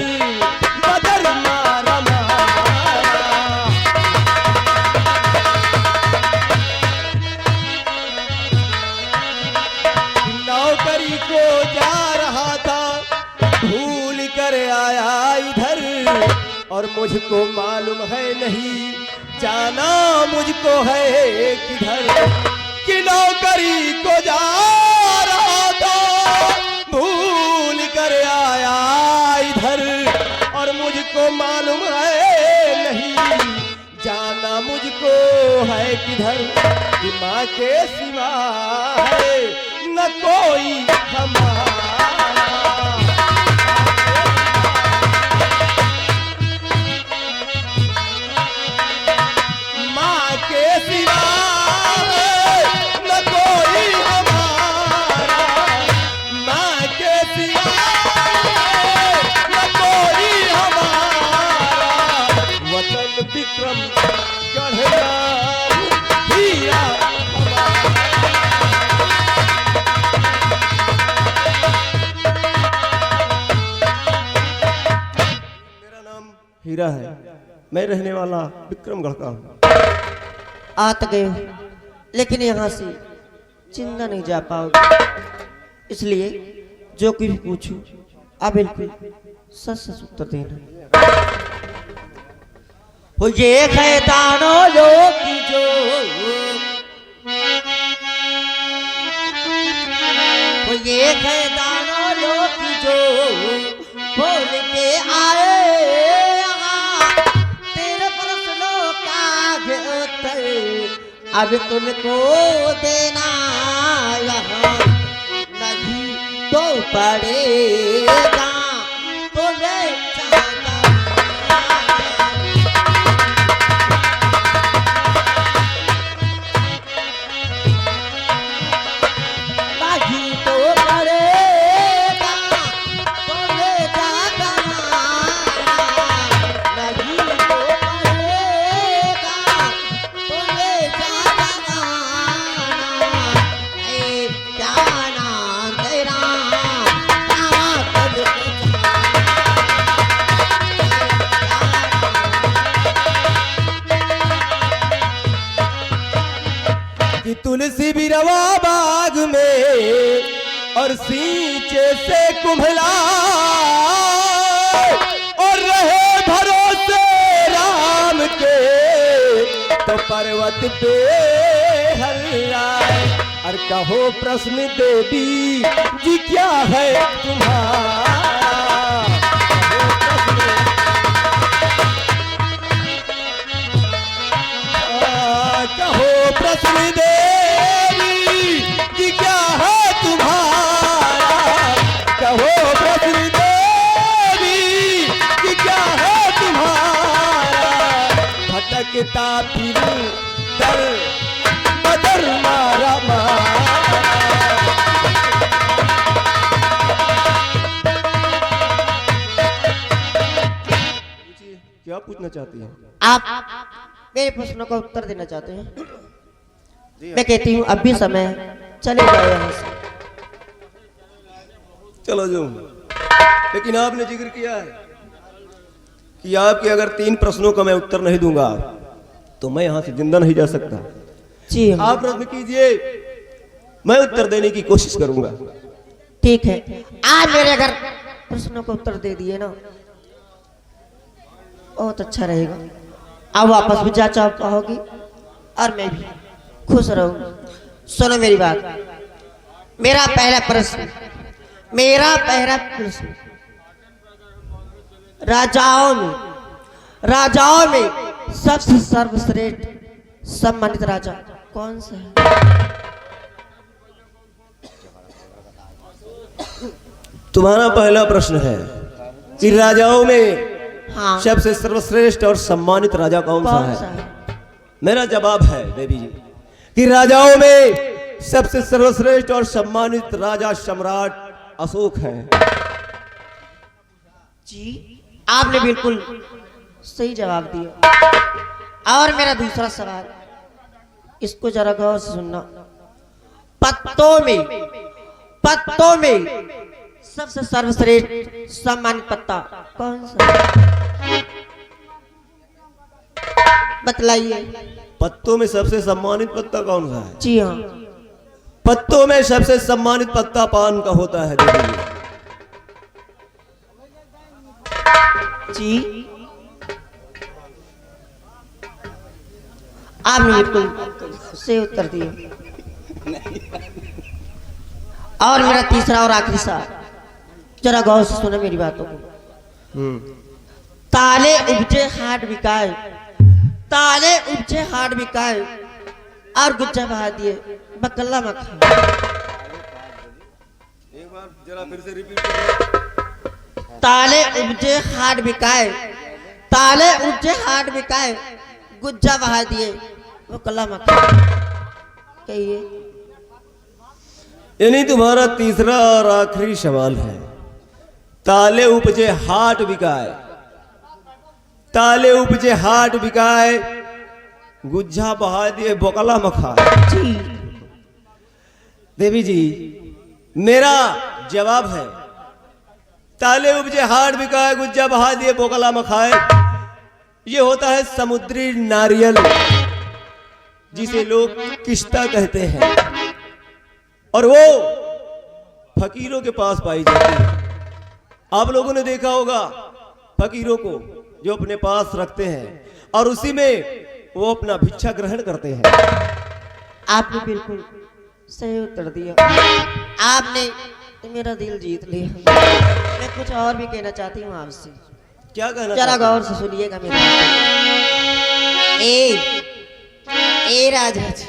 बदर मारा मारा। नौकरी को जा रहा था, भूल कर आया इधर, और मुझको मालूम है नहीं जाना मुझको है किधर। कि नौकरी को जा रहा था, भूल कर आया इधर, और मुझको मालूम है नहीं जाना मुझको है किधर। कि माँ के सिवा है न कोई हमारा। माँ के सिवा है न कोई हमारा। माँ के सिवा है न कोई हमारा। वतन विक्रमगढ़ नाम हीरा हमारा। मेरा नाम हीरा है, मैं रहने वाला विक्रमगढ़ का हूँ। आ तो गए हो, लेकिन यहाँ से जिंदा नहीं जा पाओगे। इसलिए जो कुछ पूछूं आप बिल्कुल सच सच उत्तर देना। हो ये खैतानो लोग की जो, हो ये खैतानो लोग की जो बोल के आए यहाँ, तेरे प्रश्नों का उत्तर अब तुमको देना यहाँ। नहीं तो पड़ेगा तुम्हें जाना। नहीं तो पड़ेगा तुम्हें जाना। नहीं तो पड़ेगा तुम्हें जाना। ए जाना तेरा कहाँ कद कि तुलसी बिरवा बाग में और सींचे से कुम्भला, और रहे भरोसे राम के तो पर्वत पे हर्राए। और कहो प्रश्न देवी जी क्या है तुम्हारा। कहो प्रश्न देवी कि क्या है तुम्हारा। कहो प्रश्न देवी कि क्या है तुम्हारा। भटकता फिरूं दर बदर मारा मारा। चाहती हैं? आप मेरे प्रश्नों का उत्तर देना चाहते हैं? मैं कहती हूँ अब भी समय है, चले जाओ यहाँ से। चलो जाऊं, लेकिन आपने जिक्र किया है कि आपके अगर 3 प्रश्नों का मैं उत्तर नहीं दूंगा तो मैं यहाँ से जिंदा नहीं जा सकता। जी हाँ। आप प्रश्न कीजिए, मैं उत्तर देने की कोशिश करूंगा। ठीक है, आज मेरे अगर प्रश्नों का उत्तर दे दिए ना बहुत अच्छा रहेगा। अब वापस भी जा चाह पाओगी और मैं भी खुश रहूंगी। सुनो मेरी बात। मेरा पहला प्रश्न राजाओं में सबसे सर्वश्रेष्ठ सम्मानित राजा कौन सा है? तुम्हारा पहला प्रश्न है कि राजाओं में हाँ, सबसे सर्वश्रेष्ठ और सम्मानित राजा कौन सा है? मेरा जवाब है देवी जी कि राजाओं में सबसे सर्वश्रेष्ठ और सम्मानित राजा सम्राट अशोक है। जी आपने बिल्कुल सही जवाब दिया। और मेरा दूसरा सवाल, इसको जरा गौर से सुनना। पत्तों में सबसे सर्वश्रेष्ठ सम्मानित पत्ता कौन सा है? बतलाइए। पत्तों में सबसे सम्मानित पत्ता कौन सा है? जी हाँ। पत्तों में सबसे सम्मानित पत्ता पान का होता है देवी जी। आपने बिल्कुल सही उत्तर दिया। और मेरा तीसरा और आखिरी सवाल, जरा गौर से सुना मेरी बातों को। ताले उपजे हाट बिकाए और गुज्जा बहा दिए बकल्ला मखा। एक बार जरा फिर से रिपीट करो। ताले उपजे हाट बिकाए गुज्जा बहा दिए बकल्ला मखा। कहिए। यानी तुम्हारा तीसरा और आखिरी सवाल है ताले उपजे हाट बिकाए गुज्जा बहा दिए बोकला मखा। देवी जी मेरा जवाब है ताले उपजे हाट बिकाए गुज्जा बहा दिए बोकला मखाए। ये होता है समुद्री नारियल जिसे लोग किश्ता कहते हैं और वो फकीरों के पास पाई जाती है। आप लोगों ने देखा होगा फकीरों को जो अपने पास रखते हैं और उसी में वो अपना भिक्षा ग्रहण करते हैं। आपने बिल्कुल सही उत्तर दिया। आपने मेरा दिल जीत लिया। मैं कुछ और भी कहना चाहती हूँ आपसे। क्या कहना? जरा गौर से सुनिएगा मेरी बात। ए राजा जी,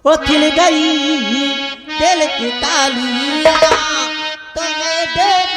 वो खिल गई दिल की तालियां तुम्हें देख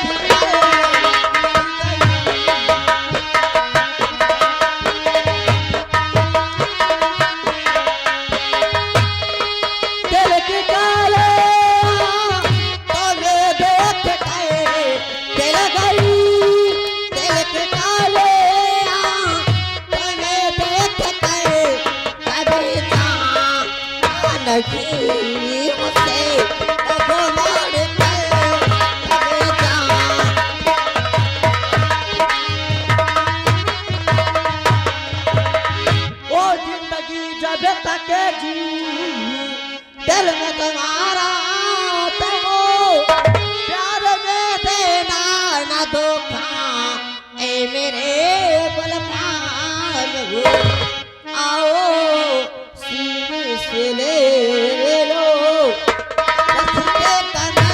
दिल में तुम्हारा तो प्यार में देना न धोखा ए मेरे गुलफान हो। आओ सीने से ले लो रस्ते कने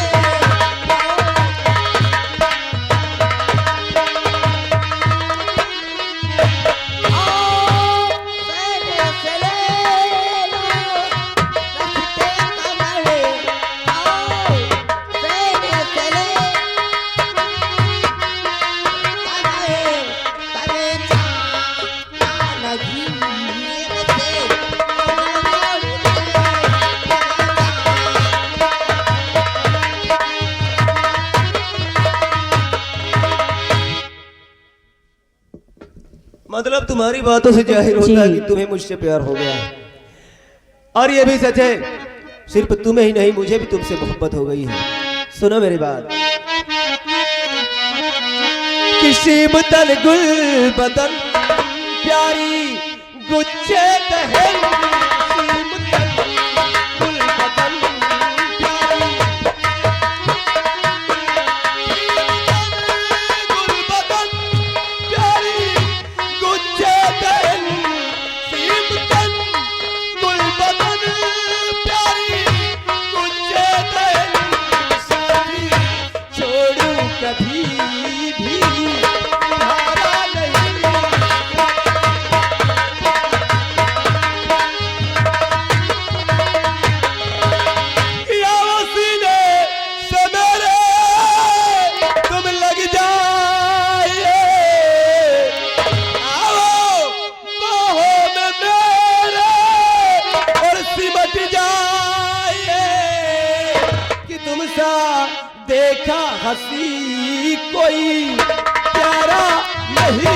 आओ सीने से ले मतलब तुम्हारी बातों से जाहिर होता है जी। कि तुम्हें मुझसे प्यार हो गया है। और ये भी सच है, सिर्फ तुम्हें ही नहीं मुझे भी तुमसे मोहब्बत हो गई है। सुनो मेरी बात। किसी बदन गुल बदन प्यारी गुच्छे दहन देखा हंसी कोई प्यारा नहीं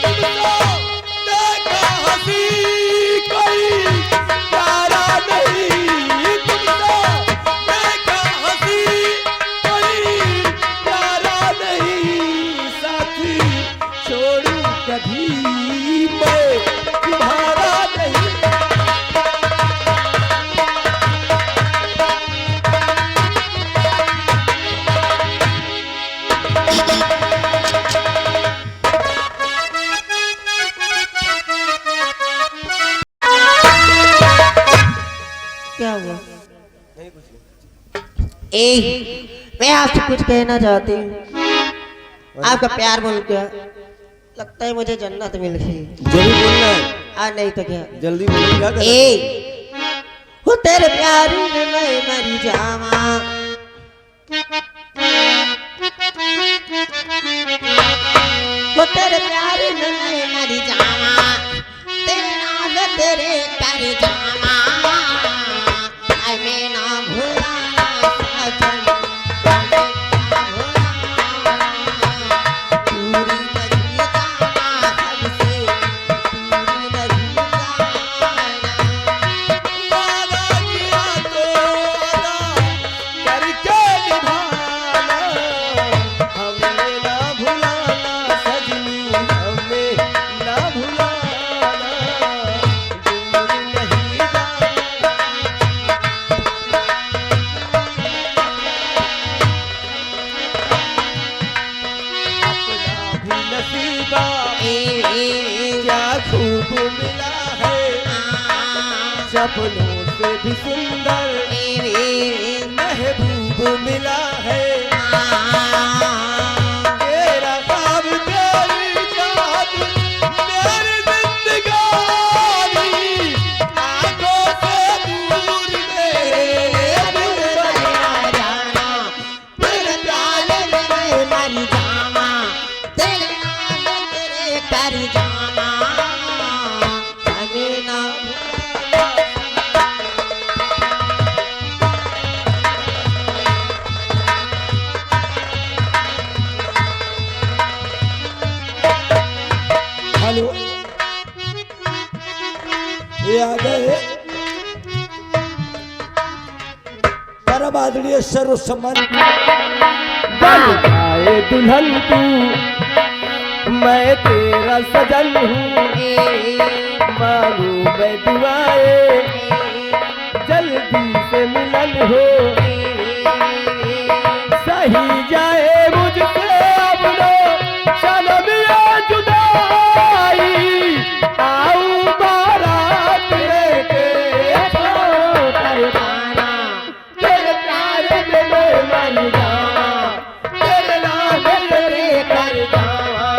तुमसा देखा हंसी कोई प्यारा नहीं तुमसा देखा हंसी कोई प्यारा नहीं साथी छोड़ू कभी मैं तुम्हारा नहीं। क्या हुआ? मैं आपसे कुछ कहना चाहती हूँ। आपका प्यार बोल गया, लगता है मुझे जन्नत मिल गई। जल्दी बोलना है, नहीं तो क्या। जल्दी बोलो क्या कर हो तेरे प्यार में मैं मर जावा, हो तेरे प्यार में मैं मर जावा, तेरे नाम तेरे कर जावा, मैं ना भुलाना सजन, पूरी नहीं जाना हमसे, पूरी नहीं जाना। वादा किया तो वादा करके निभाना, हमें ना भुलाना सजनी, हमें ना भुलाना, दूर नहीं जाना। अपना भी नसीबा क्या खूब मिला है, सपनों से भी सुंदर महबूब मिला है। तेरा ख्वाब तेरी चाहत मेरी जिंदगानी, आंखों से दूर मेरे दिल बना जाना, तेरे प्यार में मैं मर जावा, तेरे नाम तेरे कर जावा, हमें ना हेलो, ये आ गए परम आदरणीय सर्व सम्मानित बन जाए दुल्हन तू, मैं तेरा सजन हूँ, मांगू मैं दुआएं, जल्दी से मिलन हो, सही जाए मुझसे अब लो सनम ये जुदाई, आऊं बारात लेके छोड़ जाना, तेरे प्यार में मैं मर जावा, तेरे नाम तेरे कर जावा,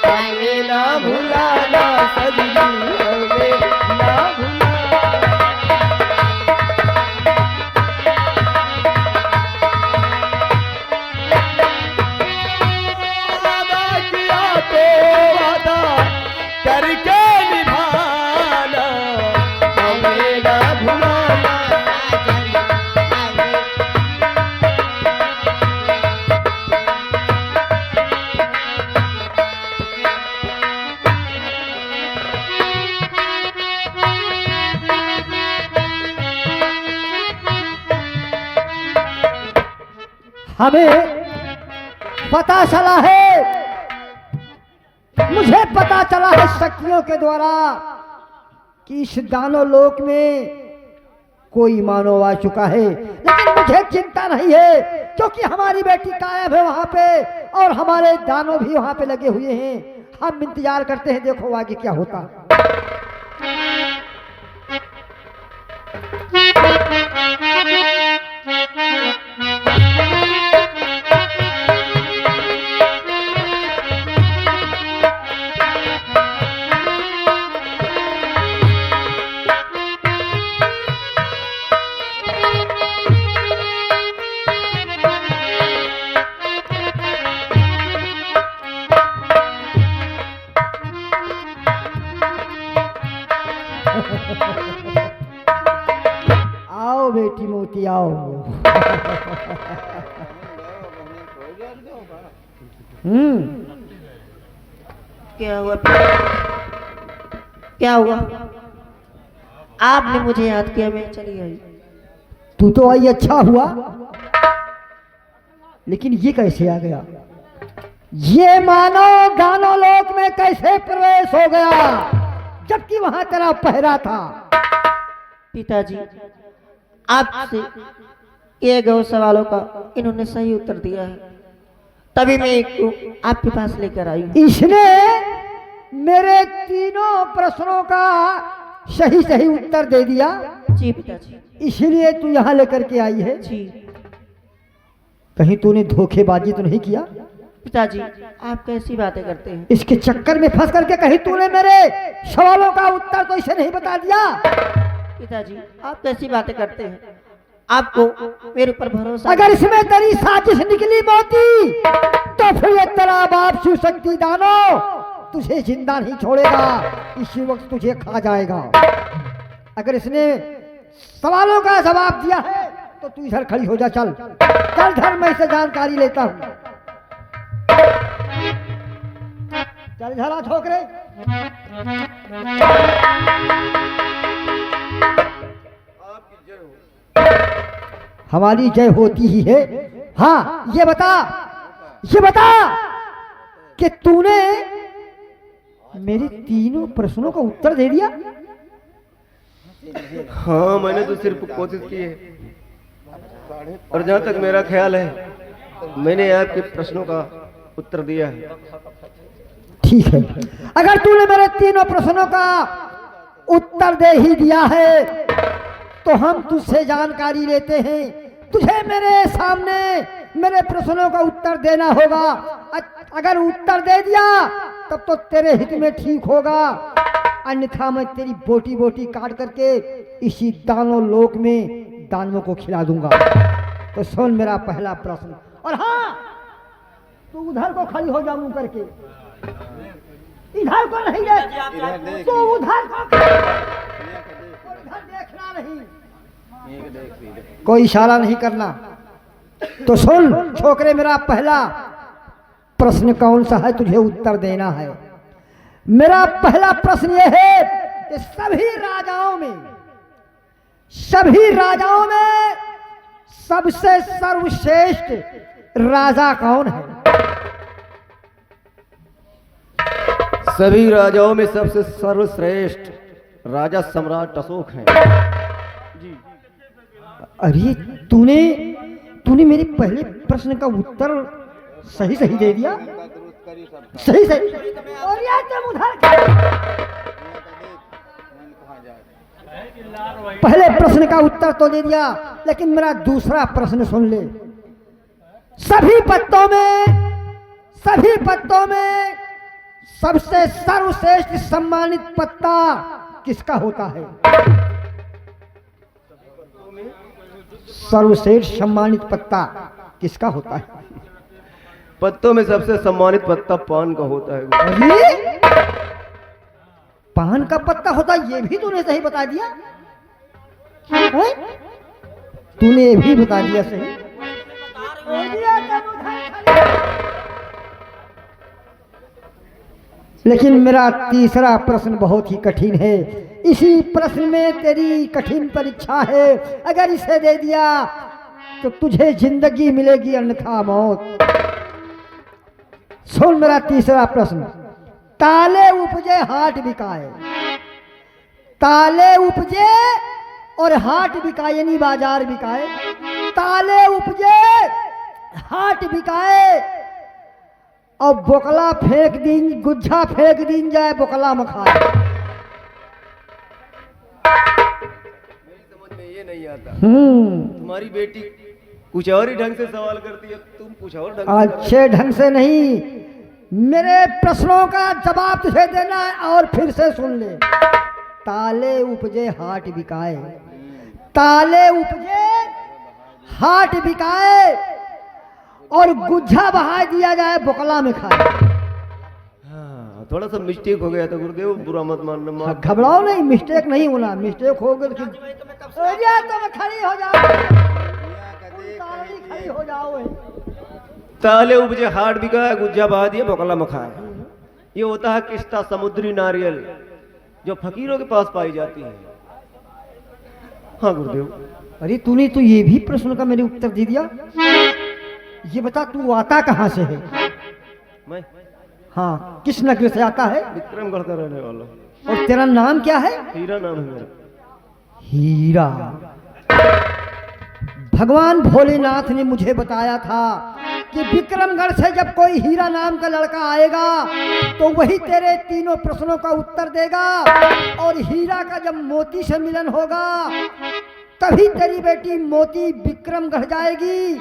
हमें ना भुलाना सजनी, हमें ना भुलाना। वादा किया तो वादा करके निभाना, हमें ना भुलाना। हमें पता चला है, मुझे पता चला है शक्तियों के द्वारा कि इस दानव लोक में कोई मानव आ चुका है, लेकिन मुझे चिंता नहीं है क्योंकि हमारी बेटी कायम है वहां पे और हमारे दानव भी वहां पे लगे हुए हैं। हम इंतजार करते हैं, देखो आगे क्या होता। आओ बेटी मोती आओ। क्या हुआ? क्या हुआ? आपने मुझे याद किया, मैं चली आई। तू तो आई, अच्छा हुआ, लेकिन ये कैसे आ गया? ये मानो दानव लोक में कैसे प्रवेश हो गया जबकि वहां तेरा पहरा था? पिताजी, आपसे किए गए सवालों का इन्होंने सही उत्तर दिया है, तभी मैं इनको आपके पास लेकर आई हूँ। इसने मेरे तीनों प्रश्नों का सही सही उत्तर दे दिया। जी पिताजी। इसलिए तू यहाँ लेकर के आई है? जी। कहीं तूने धोखेबाजी तो नहीं किया? पिताजी, आप कैसी बातें करते हैं? इसके चक्कर में फंस करके कहीं तूने मेरे सवालों का उत्तर तो इसे नहीं बता दिया? पिताजी, आप कैसी बातें करते हैं? आपको मेरे ऊपर भरोसा? अगर इसमें तेरी साजिश निकली मोती तो फिर ये तेरा बाप शिव शक्ति दानो तुझे जिंदा नहीं छोड़ेगा, इसी वक्त तुझे खा जाएगा। अगर इसने सवालों का जवाब दिया है तो तू इधर खड़ी हो जा। चल चल घर, मैं इसे जानकारी लेता हूँ। चल झला छोकरे। हमारी जय होती ही है। हाँ, ये बता कि तूने मेरे तीनों प्रश्नों का उत्तर दे दिया? हाँ, मैंने तो सिर्फ कोशिश की है, और जहाँ तक मेरा ख्याल है मैंने आपके प्रश्नों का उत्तर दिया है। ठीक है, अगर तूने मेरे तीनों प्रश्नों का उत्तर दे ही दिया है तो हम तुझसे जानकारी लेते हैं। तुझे मेरे सामने मेरे प्रश्नों का उत्तर देना होगा। अगर उत्तर दे दिया तब तो तेरे हित में ठीक होगा, अन्यथा मैं तेरी बोटी बोटी काट करके इसी दानव लोक में दानवों को खिला दूंगा। तो सुन मेरा पहला प्रश्न। और हाँ, तू उधर को खड़ी हो जा मुंह करके, इधर को नहीं देख, तू उधर को देखना नहीं, कोई इशारा नहीं करना। तो सुन छोकरे, मेरा पहला प्रश्न कौन सा है, तुझे उत्तर देना है। मेरा पहला प्रश्न यह है कि सभी राजाओं में सबसे सर्वश्रेष्ठ राजा कौन है? सभी राजाओं में सबसे सर्वश्रेष्ठ राजा सम्राट अशोक हैं। जी। अरे तूने मेरे पहले प्रश्न का उत्तर सही दे दिया। सही और यार तुम उधर पहले प्रश्न का उत्तर तो दे दिया, लेकिन मेरा दूसरा प्रश्न सुन ले। सभी पत्तों में सबसे सर्वश्रेष्ठ सम्मानित पत्ता किसका होता है? सर्वश्रेष्ठ सम्मानित पत्ता किसका होता है? पत्तों में सबसे सम्मानित पत्ता पान का होता है। अरे पान का पत्ता होता, ये भी तूने सही बता दिया है? तूने ये भी बता दिया सही। लेकिन मेरा तीसरा प्रश्न बहुत ही कठिन है। इसी प्रश्न में तेरी कठिन परीक्षा है। अगर इसे दे दिया तो तुझे जिंदगी मिलेगी अन्यथा मौत। सुन मेरा तीसरा प्रश्न, ताले उपजे हाट बिकाए, ताले उपजे और हाट बिकाए यानी बाजार बिकाए, ताले उपजे हाट बिकाए और बोकला फेंक दिन, गुज्जा फेंक दिन जाए बोकला मखाए। समझ में ये नहीं आता। तुम्हारी बेटी कुछ और ही ढंग से सवाल करती है, तुम कुछ और ढंग से अच्छे ढंग से नहीं, मेरे प्रश्नों का जवाब तुझे देना है और फिर से सुन ले। ताले उपजे हाट बिकाए, ताले उपजे हाट बिकाए और गुज्जा बहा दिया जाए बोकला में खाए। हाँ, थोड़ा सा मिस्टेक हो गया था गुरुदेव, बुरा मत मानना। घबराओ नहीं, मिस्टेक नहीं होना, मिस्टेक हो गई तो मैं खड़ी हो जाओ, खड़ी हो जाओ। ताले उपजे हाट बिकाए, गुज्जा बहा दिया बोकला में खाए। ये होता है किस्ता समुद्री नारियल, जो फकीरों के पास पाई जाती है। हाँ गुरुदेव। अरे तूने तो ये भी प्रश्न का मेरे उत्तर दे दिया। ये बता तू आता कहाँ से है? मैं हाँ, किस नगरी से आता है? विक्रमगढ़ का रहने वाला। और तेरा नाम क्या है? हीरा नाम है मेरा। हीरा। भगवान भोलेनाथ ने मुझे बताया था कि विक्रमगढ़ से जब कोई हीरा नाम का लड़का आएगा तो वही तेरे तीनों प्रश्नों का उत्तर देगा, और हीरा का जब मोती से मिलन होगा तभी तेरी बेटी मोती विक्रमगढ़ जाएगी,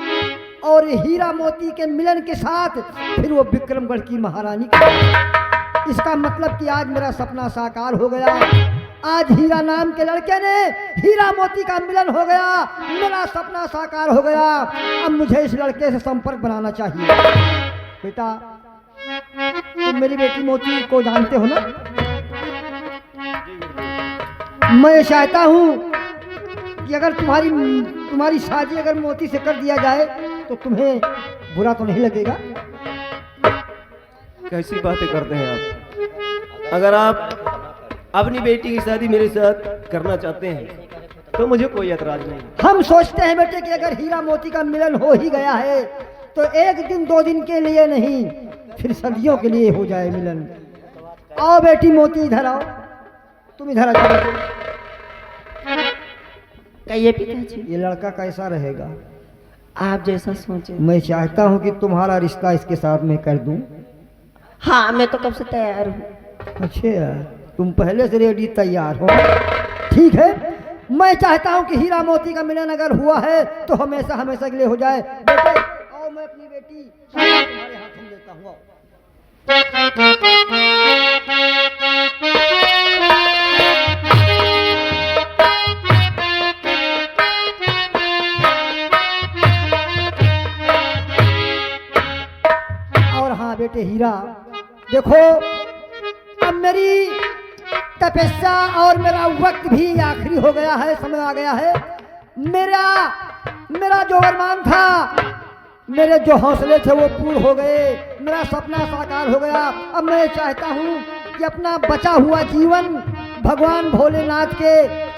और हीरा मोती के मिलन के साथ फिर वो विक्रमगढ़ की महारानी। इसका मतलब कि आज मेरा सपना साकार हो गया। आज हीरा नाम के लड़के ने हीरा मोती का मिलन हो गया, मेरा सपना साकार हो गया। अब मुझे इस लड़के से संपर्क बनाना चाहिए। बेटा, तुम मेरी बेटी मोती को जानते हो ना? मैं चाहता हूँ कि अगर तुम्हारी शादी अगर मोती से कर दिया जाए तो तुम्हें बुरा तो नहीं लगेगा? कैसी बातें करते हैं आप? अगर आप अपनी बेटी की शादी मेरे साथ करना चाहते हैं तो मुझे कोई एतराज नहीं। हम सोचते हैं बेटे कि अगर हीरा मोती का मिलन हो ही गया है तो एक दिन दो दिन के लिए नहीं, फिर सदियों के लिए हो जाए मिलन। आओ बेटी मोती, इधर आओ। तुम इधर आ जाओ। कहिए पिताजी। ये लड़का कैसा रहेगा? आप जैसा सोचे। मैं चाहता हूँ कि तुम्हारा रिश्ता इसके साथ में कर दूं। हाँ, मैं तो कब से तैयार हूँ। अच्छा, तुम पहले से रेडी तैयार हो? ठीक है, मैं चाहता हूँ कि हीरा मोती का मिलन अगर हुआ है तो हमेशा हमेशा के लिए हो जाए। बेटे आओ, मैं अपनी बेटी तुम्हारे हाथ में देता हूँ। और हाँ बेटे हीरा, देखो अब मेरी तपस्या और मेरा वक्त भी आखिरी हो गया है, समय आ गया है। मेरा जो अरमान था, मेरे जो हौसले थे वो पूर्ण हो गए, मेरा सपना साकार हो गया। अब मैं चाहता हूँ कि अपना बचा हुआ जीवन भगवान भोलेनाथ के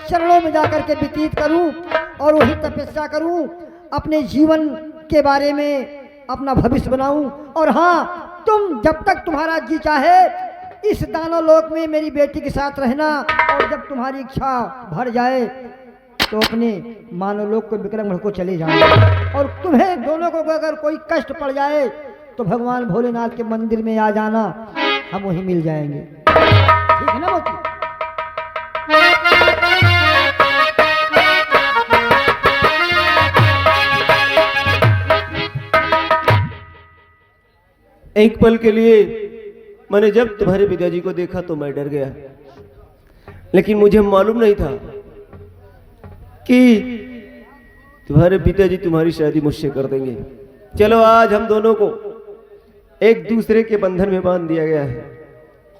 चरणों में जाकर के व्यतीत करूँ और वही तपस्या करूँ, अपने जीवन के बारे में अपना भविष्य बनाऊं। और हाँ, तुम जब तक तुम्हारा जी चाहे इस दानव लोक में मेरी बेटी के साथ रहना, और जब तुम्हारी इच्छा भर जाए तो अपने मानव लोक को विक्रमगढ़ को चले जाना। और तुम्हें दोनों को अगर कोई कष्ट पड़ जाए तो भगवान भोलेनाथ के मंदिर में आ जाना, हम वहीं मिल जाएंगे। ठीक है ना मोती? एक पल के लिए मैंने जब तुम्हारे पिताजी को देखा तो मैं डर गया, लेकिन मुझे मालूम नहीं था कि तुम्हारे पिताजी तुम्हारी शादी मुझसे कर देंगे। चलो, आज हम दोनों को एक दूसरे के बंधन में बांध दिया गया है।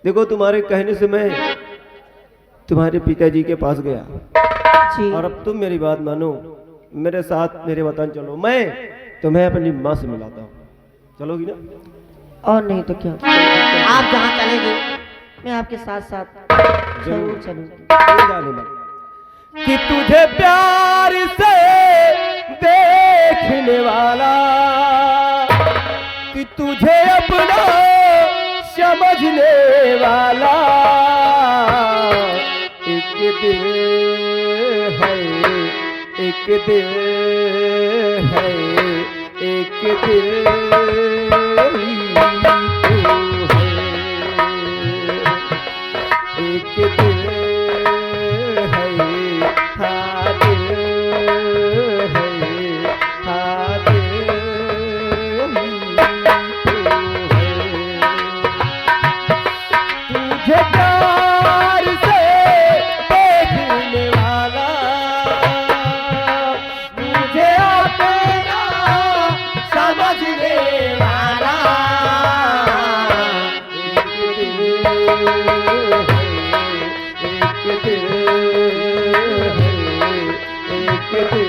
देखो, तुम्हारे कहने से मैं तुम्हारे पिताजी के पास गया जी। और अब तुम मेरी बात मानो, मेरे साथ मेरे वतन चलो, मैं तुम्हें अपनी माँ से मिलाता हूँ। चलोगी ना? और नहीं तो क्या, आप जहाँ चलेंगे मैं आपके साथ साथ जरूर चलूंगी। कि तुझे प्यार से दे देखने वाला कि तुझे अपना समझने वाला एक दिल है, एक दिल है, एक दिल ही तो है, एक दिल है, हाँ दिल है, हाँ दिल ही तो है। तुझे प्यार से देखने वाला, तुझे अपना समझने वाला एक दिल है, एक दिल है, एक दिल ही।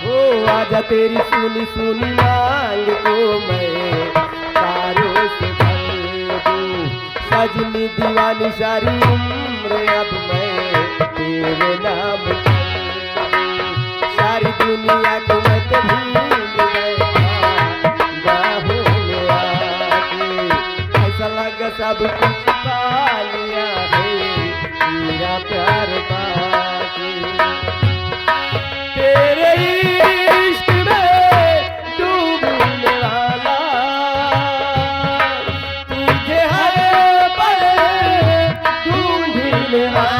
हो आजा तेरी सुनी सुनी मांग को मैं तारों से भर दूं, सजनी दीवानी सारी उम्र अब मैं तेरे नाम कर दूं। सारी दुनिया को मैं तो भूल गया बाहों में आके, ऐसा लगा सब कुछ पा लिया है तेरा प्यार बाकी। तेरे इश्क में डूबने वाला, तुझे हर पल ढूंढने वाला